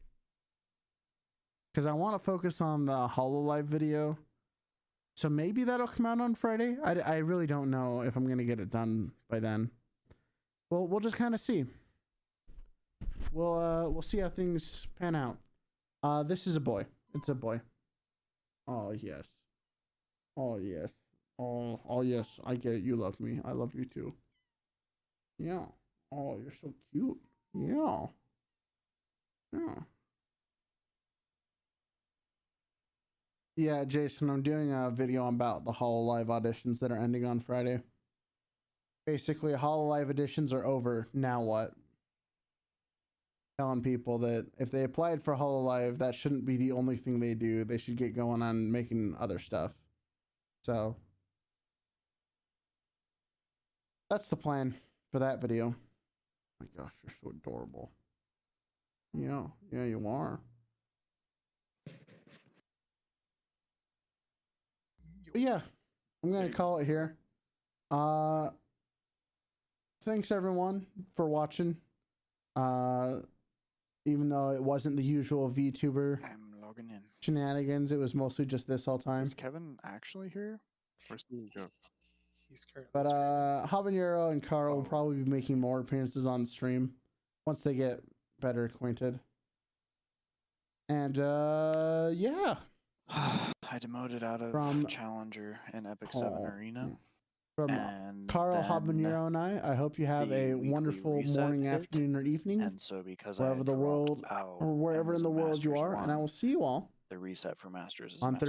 because I want to focus on the HoloLive video. So maybe that'll come out on Friday. I really don't know if I'm going to get it done by then. Well, we'll just kind of see. We'll see how things pan out. This is a boy. It's a boy. Oh, yes. Oh, yes. Oh, yes. I get it. You love me. I love you too. Yeah. Oh, you're so cute. Yeah. Yeah. Yeah, Jason, I'm doing a video about the HoloLive auditions that are ending on Friday. Basically, HoloLive auditions are over. Now what? Telling people that if they applied for HoloLive, that shouldn't be the only thing they do. They should get going on making other stuff. So that's the plan for that video. Oh my gosh, you're so adorable. Yeah, you are. But yeah, I'm gonna call it here. Thanks everyone for watching. Even though it wasn't the usual VTuber I'm logging in. shenanigans, it was mostly just this all time. Is Kevin actually here? Where's he go? He's currently But Habanero and Carl will Oh. probably be making more appearances on stream once they get better acquainted. And yeah. I demoted out of From- Challenger in Epic 7 Arena. From And Carl, then Habanero, and I hope you have the a weekly wonderful reset morning, hit, afternoon, or evening, And so because wherever I the dropped world out or wherever in the Amazon world you Masters are, and I 1, will see you all the reset for Masters is on Masters